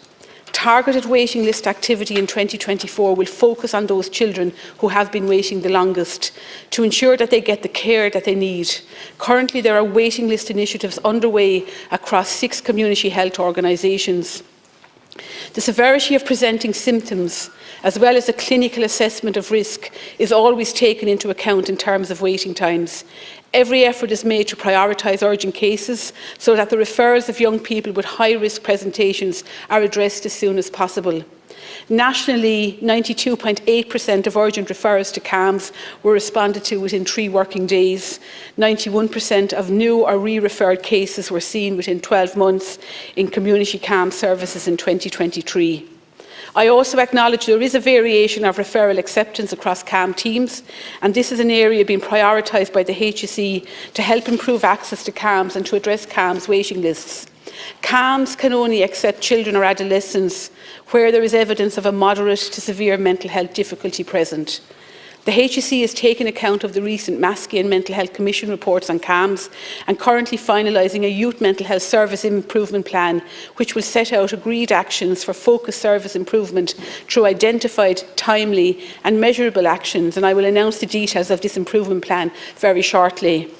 Targeted waiting list activity in 2024 will focus on those children who have been waiting the longest to ensure that they get the care that they need. Currently, there are waiting list initiatives underway across 6 community health organisations. The severity of presenting symptoms, as well as a clinical assessment of risk, is always taken into account in terms of waiting times. Every effort is made to prioritise urgent cases so that the referrals of young people with high-risk presentations are addressed as soon as possible. Nationally, 92.8% of urgent referrals to CAMS were responded to within 3 working days. 91% of new or re-referred cases were seen within 12 months in community CAMS services in 2023. I also acknowledge there is a variation of referral acceptance across CAM teams, and this is an area being prioritised by the HSE to help improve access to CAMS and to address CAMS waiting lists. CAMS can only accept children or adolescents where there is evidence of a moderate to severe mental health difficulty present. The HSE has taken account of the recent Maskey and Mental Health Commission reports on CAMS and currently finalising a youth mental health service improvement plan which will set out agreed actions for focused service improvement through identified, timely and measurable actions, and I will announce the details of this improvement plan very shortly.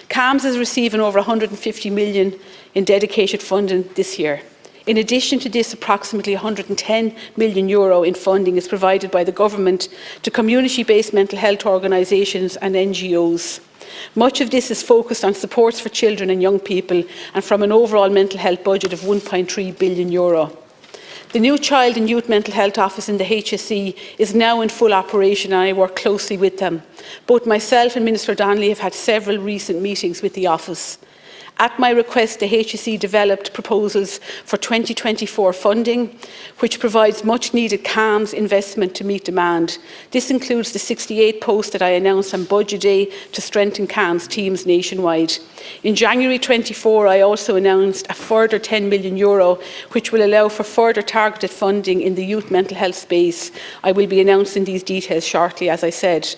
CAMS is receiving over 150 million in dedicated funding this year. In addition to this, approximately €110 million in funding is provided by the government to community-based mental health organisations and NGOs. Much of this is focused on supports for children and young people and from an overall mental health budget of €1.3 billion. The new Child and Youth Mental Health Office in the HSE is now in full operation and I work closely with them. Both myself and Minister Donnelly have had several recent meetings with the office. At my request, the HSE developed proposals for 2024 funding, which provides much needed CAMS investment to meet demand. This includes the 68 posts that I announced on Budget Day to strengthen CAMS teams nationwide. In January 24, I also announced a further €10 million, which will allow for further targeted funding in the youth mental health space. I will be announcing these details shortly, as I said.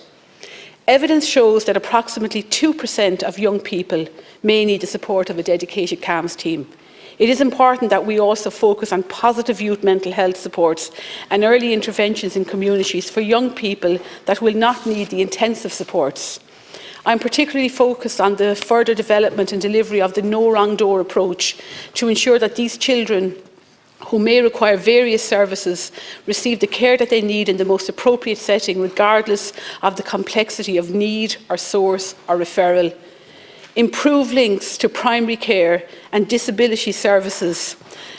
Evidence shows that approximately 2% of young people may need the support of a dedicated CAMS team. It is important that we also focus on positive youth mental health supports and early interventions in communities for young people that will not need the intensive supports. I'm particularly focused on the further development and delivery of the no wrong door approach to ensure that these children who may require various services receive the care that they need in the most appropriate setting, regardless of the complexity of need or source or referral. Improve links to primary care and disability services,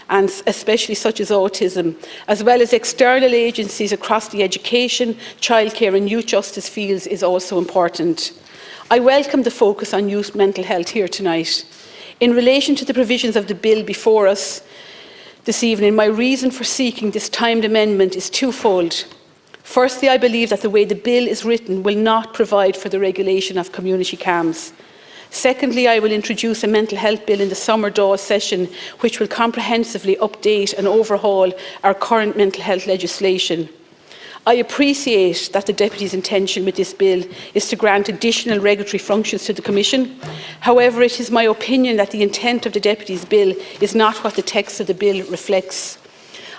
and especially such as autism, as well as external agencies across the education, childcare and youth justice fields is also important. I welcome the focus on youth mental health here tonight. In relation to the provisions of the bill before us this evening, my reason for seeking this timed amendment is twofold. Firstly, I believe that the way the bill is written will not provide for the regulation of community CAMS. Secondly, I will introduce a mental health bill in the summer Dáil session, which will comprehensively update and overhaul our current mental health legislation. I appreciate that the Deputy's intention with this bill is to grant additional regulatory functions to the Commission. However, it is my opinion that the intent of the Deputy's bill is not what the text of the bill reflects.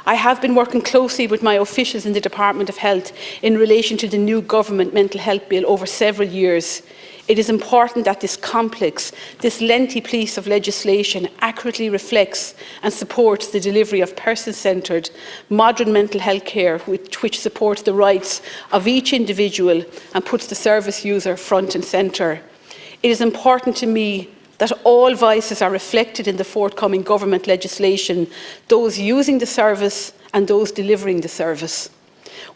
I have been working closely with my officials in the Department of Health in relation to the new government mental health bill over several years. It is important that this complex, this lengthy piece of legislation accurately reflects and supports the delivery of person-centred, modern mental health care which supports the rights of each individual and puts the service user front and centre. It is important to me that all voices are reflected in the forthcoming government legislation, those using the service and those delivering the service.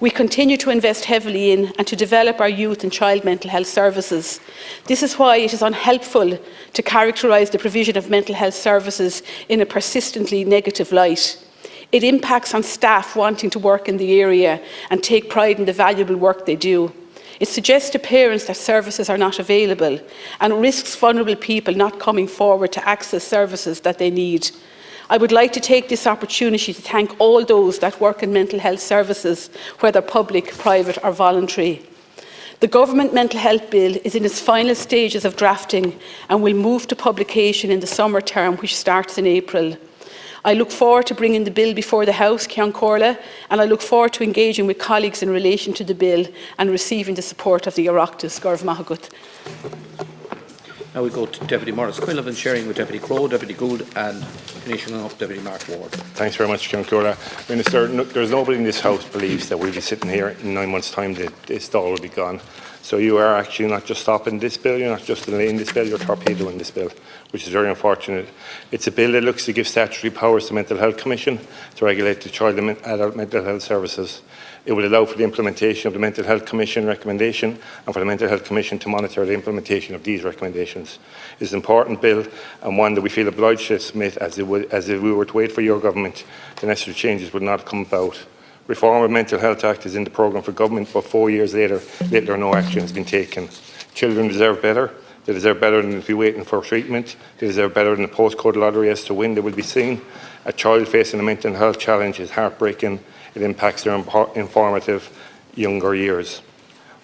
We continue to invest heavily in and to develop our youth and child mental health services. This is why it is unhelpful to characterise the provision of mental health services in a persistently negative light. It impacts on staff wanting to work in the area and take pride in the valuable work they do. It suggests to parents that services are not available and risks vulnerable people not coming forward to access services that they need. I would like to take this opportunity to thank all those that work in mental health services, whether public, private or voluntary. The Government Mental Health Bill is in its final stages of drafting and will move to publication in the summer term, which starts in April. I look forward to bringing the bill before the House, Ceann Comhairle, and I look forward to engaging with colleagues in relation to the bill and receiving the support of the Oireachtas. Gorv Mahagut. Now we go to Deputy Morris Quinlivan, sharing with Deputy Crowe, Deputy Gould and finishing up Deputy Mark Ward. Thanks very much, Ceann Comhairle. Minister, there's nobody in this House believes that we'll be sitting here in 9 months' time that this stall will be gone. So you are actually not just stopping this bill, you're not just delaying this bill, you're torpedoing this bill, which is very unfortunate. It's a bill that looks to give statutory powers to the Mental Health Commission to regulate the child and adult mental health services. It will allow for the implementation of the Mental Health Commission recommendation and for the Mental Health Commission to monitor the implementation of these recommendations. It's an important bill and one that we feel obliged to submit as if we were to wait for your government, the necessary changes would not come about. Reform of the Mental Health Act is in the programme for government, but 4 years later, little or no action has been taken. Children deserve better. They deserve better than to be waiting for treatment. They deserve better than the postcode lottery as to when they will be seen. A child facing a mental health challenge is heartbreaking. It impacts their informative younger years.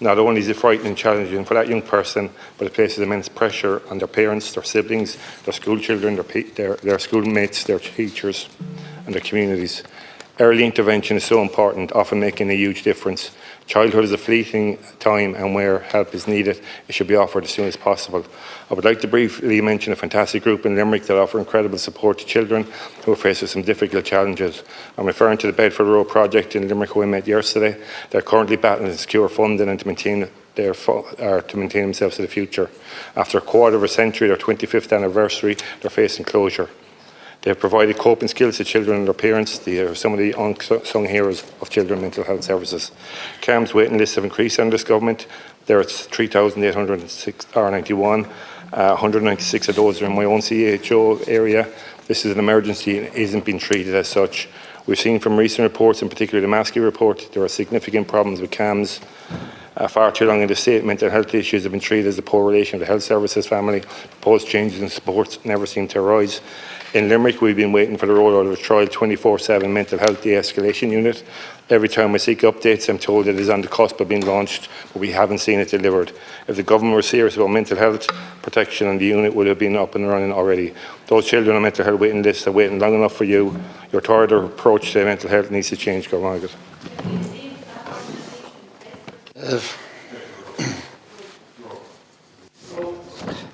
Not only is it frightening and challenging for that young person, but it places immense pressure on their parents, their siblings, their school children, their schoolmates, their teachers and their communities. Early intervention is so important, often making a huge difference. Childhood is a fleeting time, and where help is needed, it should be offered as soon as possible. I would like to briefly mention a fantastic group in Limerick that offer incredible support to children who are faced with some difficult challenges. I'm referring to the Bedford Road project in Limerick, who I met yesterday. They're currently battling to secure funding and to maintain themselves to the future. After a quarter of a century, their 25th anniversary, they're facing closure. They have provided coping skills to children and their parents. They are some of the unsung heroes of children's mental health services. CAM's waiting lists have increased under this government. They're at 3,891. 196 of those are in my own CHO area. This is an emergency and isn't being treated as such. We've seen from recent reports, in particular the Maskey report, there are significant problems with CAMs. Far too long in the state, mental health issues have been treated as a poor relation of the health services family. Proposed changes in supports never seem to arise. In Limerick, we've been waiting for the rollout of a trial 24/7 mental health de-escalation unit. Every time I seek updates, I'm told it is on the cusp of being launched, but we haven't seen it delivered. If the government were serious about mental health protection, and the unit would have been up and running already. Those children on mental health waiting lists are waiting long enough for you. Your tired approach to mental health needs to change, Go Margaret.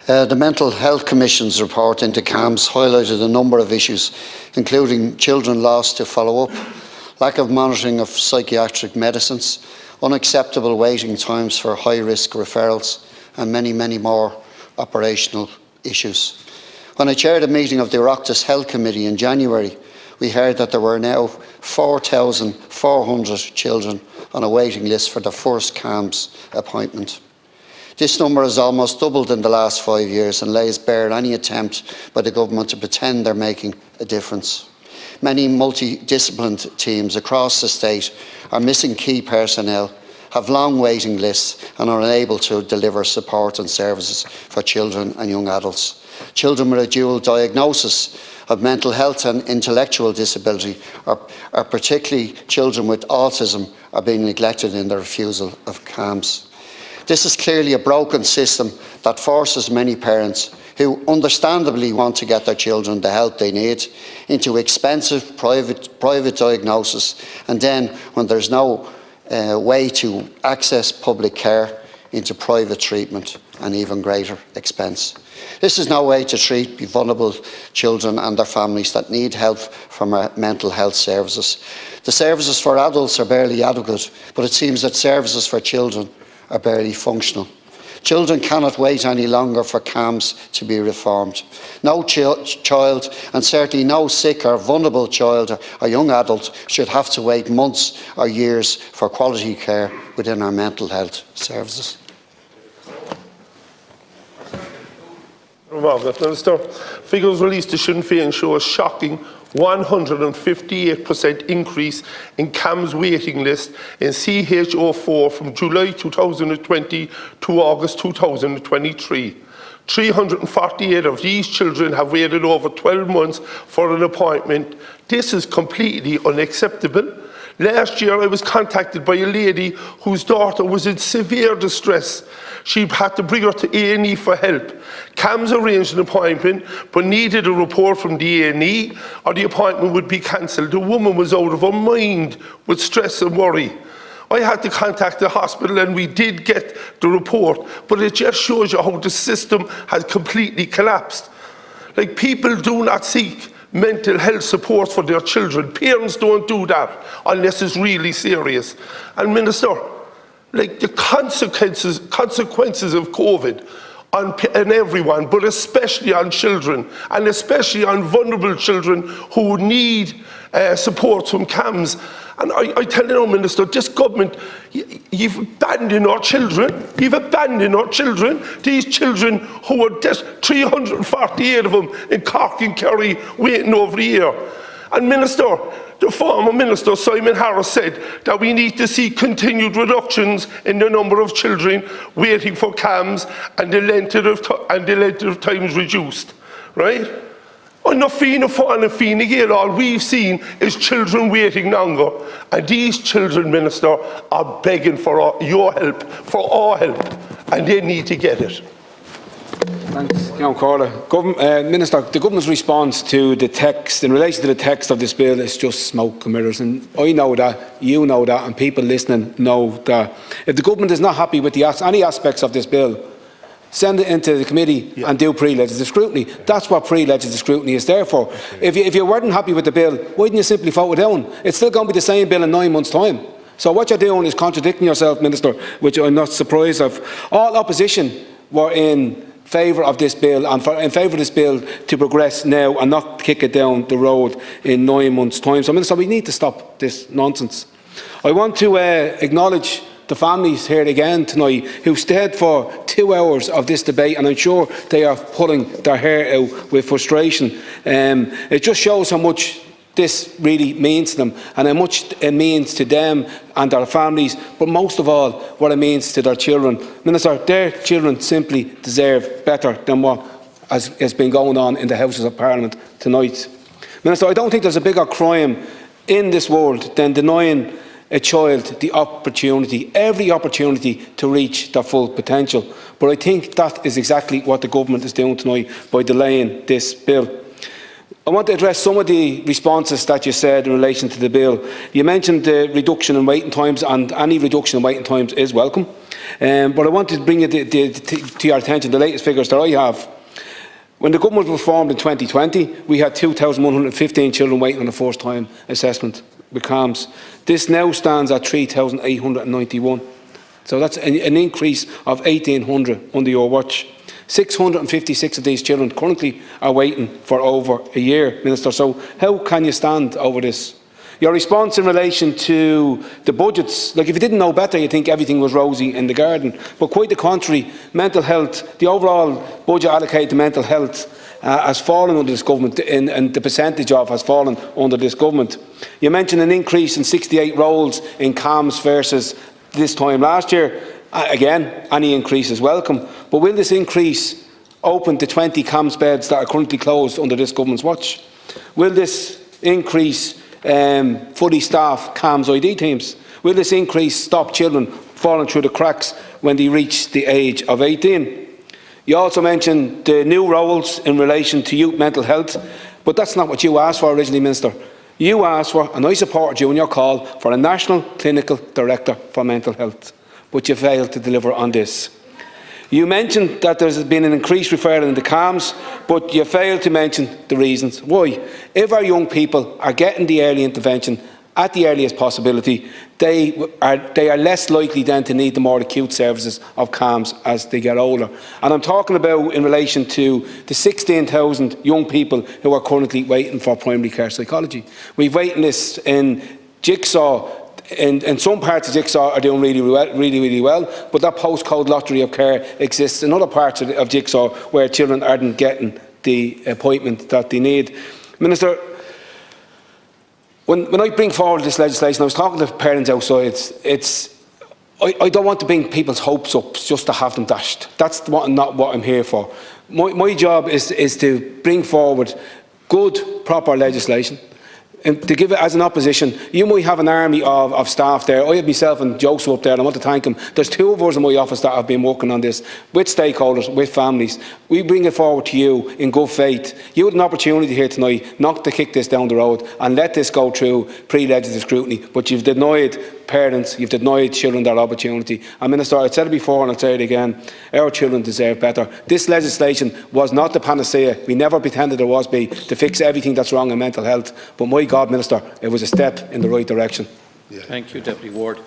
The Mental Health Commission's report into CAMS highlighted a number of issues, including children lost to follow-up, lack of monitoring of psychiatric medicines, unacceptable waiting times for high-risk referrals, and many, many more operational issues. When I chaired a meeting of the Oireachtas Health Committee in January, we heard that there were now 4,400 children on a waiting list for their first CAMS appointment. This number has almost doubled in the last 5 years and lays bare any attempt by the government to pretend they're making a difference. Many multidisciplinary teams across the state are missing key personnel, have long waiting lists and are unable to deliver support and services for children and young adults. Children with a dual diagnosis of mental health and intellectual disability, are particularly children with autism, are being neglected in the refusal of CAMS. This is clearly a broken system that forces many parents who understandably want to get their children the help they need into expensive private diagnosis, and then when there's no way to access public care, into private treatment and even greater expense. This is no way to treat vulnerable children and their families that need help from our mental health services. The services for adults are barely adequate, but it seems that services for children are barely functional. Children cannot wait any longer for CAMHS to be reformed. No child, and certainly no sick or vulnerable child or young adult, should have to wait months or years for quality care within our mental health services. Minister, figures released to Sinn Féin show a shocking 158% increase in CAMHS waiting list in CHO4 from July 2020 to August 2023. 348 of these children have waited over 12 months for an appointment. This is completely unacceptable. Last year I was contacted by a lady whose daughter was in severe distress. She had to bring her to A&E for help. CAMHS arranged an appointment but needed a report from the A&E or the appointment would be cancelled. The woman was out of her mind with stress and worry. I had to contact the hospital and we did get the report, but it just shows you how the system has completely collapsed. Like, people do not seek mental health support for their children. Parents don't do that unless it's really serious. And Minister, like, the consequences of COVID on everyone, but especially on children, and especially on vulnerable children who need support from CAMHS. And I tell you now, Minister, this government, you've abandoned our children. You've abandoned our children. These children who are just 348 of them in Cork and Kerry waiting over a year. And Minister, the former Minister, Simon Harris, said that we need to see continued reductions in the number of children waiting for CAMHS and the length of time is reduced, right? On the Féin and Féin again, all we've seen is children waiting longer. And these children, Minister, are begging for your help, for our help, and they need to get it. Thanks, Count Corder. Minister, the government's response to the text, in relation to the text of this bill, is just smoke and mirrors. And I know that, you know that, and people listening know that. If the government is not happy with any aspects of this bill, send it into the committee and do pre-legislative scrutiny. That's what pre-legislative scrutiny is there for. If you weren't happy with the bill, why didn't you simply vote it down? It's still going to be the same bill in 9 months' time. So what you're doing is contradicting yourself, Minister, which I'm not surprised of. All opposition were in favour of this bill and in favour of this bill to progress now and not kick it down the road in 9 months' time. So, Minister, we need to stop this nonsense. I want to acknowledge the families here again tonight who stayed for 2 hours of this debate, and I'm sure they are pulling their hair out with frustration. It just shows how much this really means to them and how much it means to them and their families, but most of all what it means to their children. Minister, their children simply deserve better than what has been going on in the Houses of Parliament tonight. Minister, I don't think there's a bigger crime in this world than denying a child the opportunity, every opportunity to reach their full potential. But I think that is exactly what the government is doing tonight by delaying this bill. I want to address some of the responses that you said in relation to the bill. You mentioned the reduction in waiting times, and any reduction in waiting times is welcome. But I want to bring to your attention the latest figures that I have. When the government was formed in 2020, we had 2,115 children waiting on a first-time assessment with CAMHS. This now stands at 3,891. So that's an increase of 1,800 under your watch. 656 of these children currently are waiting for over a year, Minister. So how can you stand over this? Your response in relation to the budgets, like if you didn't know better, you think everything was rosy in the garden. But quite the contrary, mental health, the overall budget allocated to mental health has fallen under this government, and the percentage of has fallen under this government. You mentioned an increase in 68 roles in CAMHS versus this time last year. Again, any increase is welcome. But will this increase open the 20 CAMHS beds that are currently closed under this government's watch? Will this increase fully staffed CAMHS ID teams? Will this increase stop children falling through the cracks when they reach the age of 18? You also mentioned the new roles in relation to youth mental health, but that's not what you asked for originally, Minister. You asked for, and I supported you in your call, for a National Clinical Director for Mental Health. but you failed to deliver on this. You mentioned that there's been an increased referral in the CAMS, but you failed to mention the reasons why. If our young people are getting the early intervention at the earliest possibility, they are less likely then to need the more acute services of CAMS as they get older. And I'm talking about in relation to the 16,000 young people who are currently waiting for primary care psychology. We've waiting lists in Jigsaw. In some parts of Jigsaw are doing really well, but that postcode lottery of care exists in other parts of Jigsaw where children aren't getting the appointment that they need. Minister, when I bring forward this legislation, I was talking to parents outside, I don't want to bring people's hopes up just to have them dashed. That's not what I'm here for. My job is to bring forward good, proper legislation. And to give it as an opposition, you might have an army of staff there. I have myself and Joseph up there, and I want to thank him. There's 2 of us in my office that have been working on this with stakeholders, with families. We bring it forward to you in good faith. You had an opportunity here tonight not to kick this down the road and let this go through pre-legislative scrutiny, but you've denied parents, you've denied children that opportunity. And Minister, I said it before and I'll say it again, our children deserve better. This legislation was not the panacea. We never pretended it was to fix everything that's wrong in mental health. But my God, Minister, it was a step in the right direction. Thank you, Deputy Ward.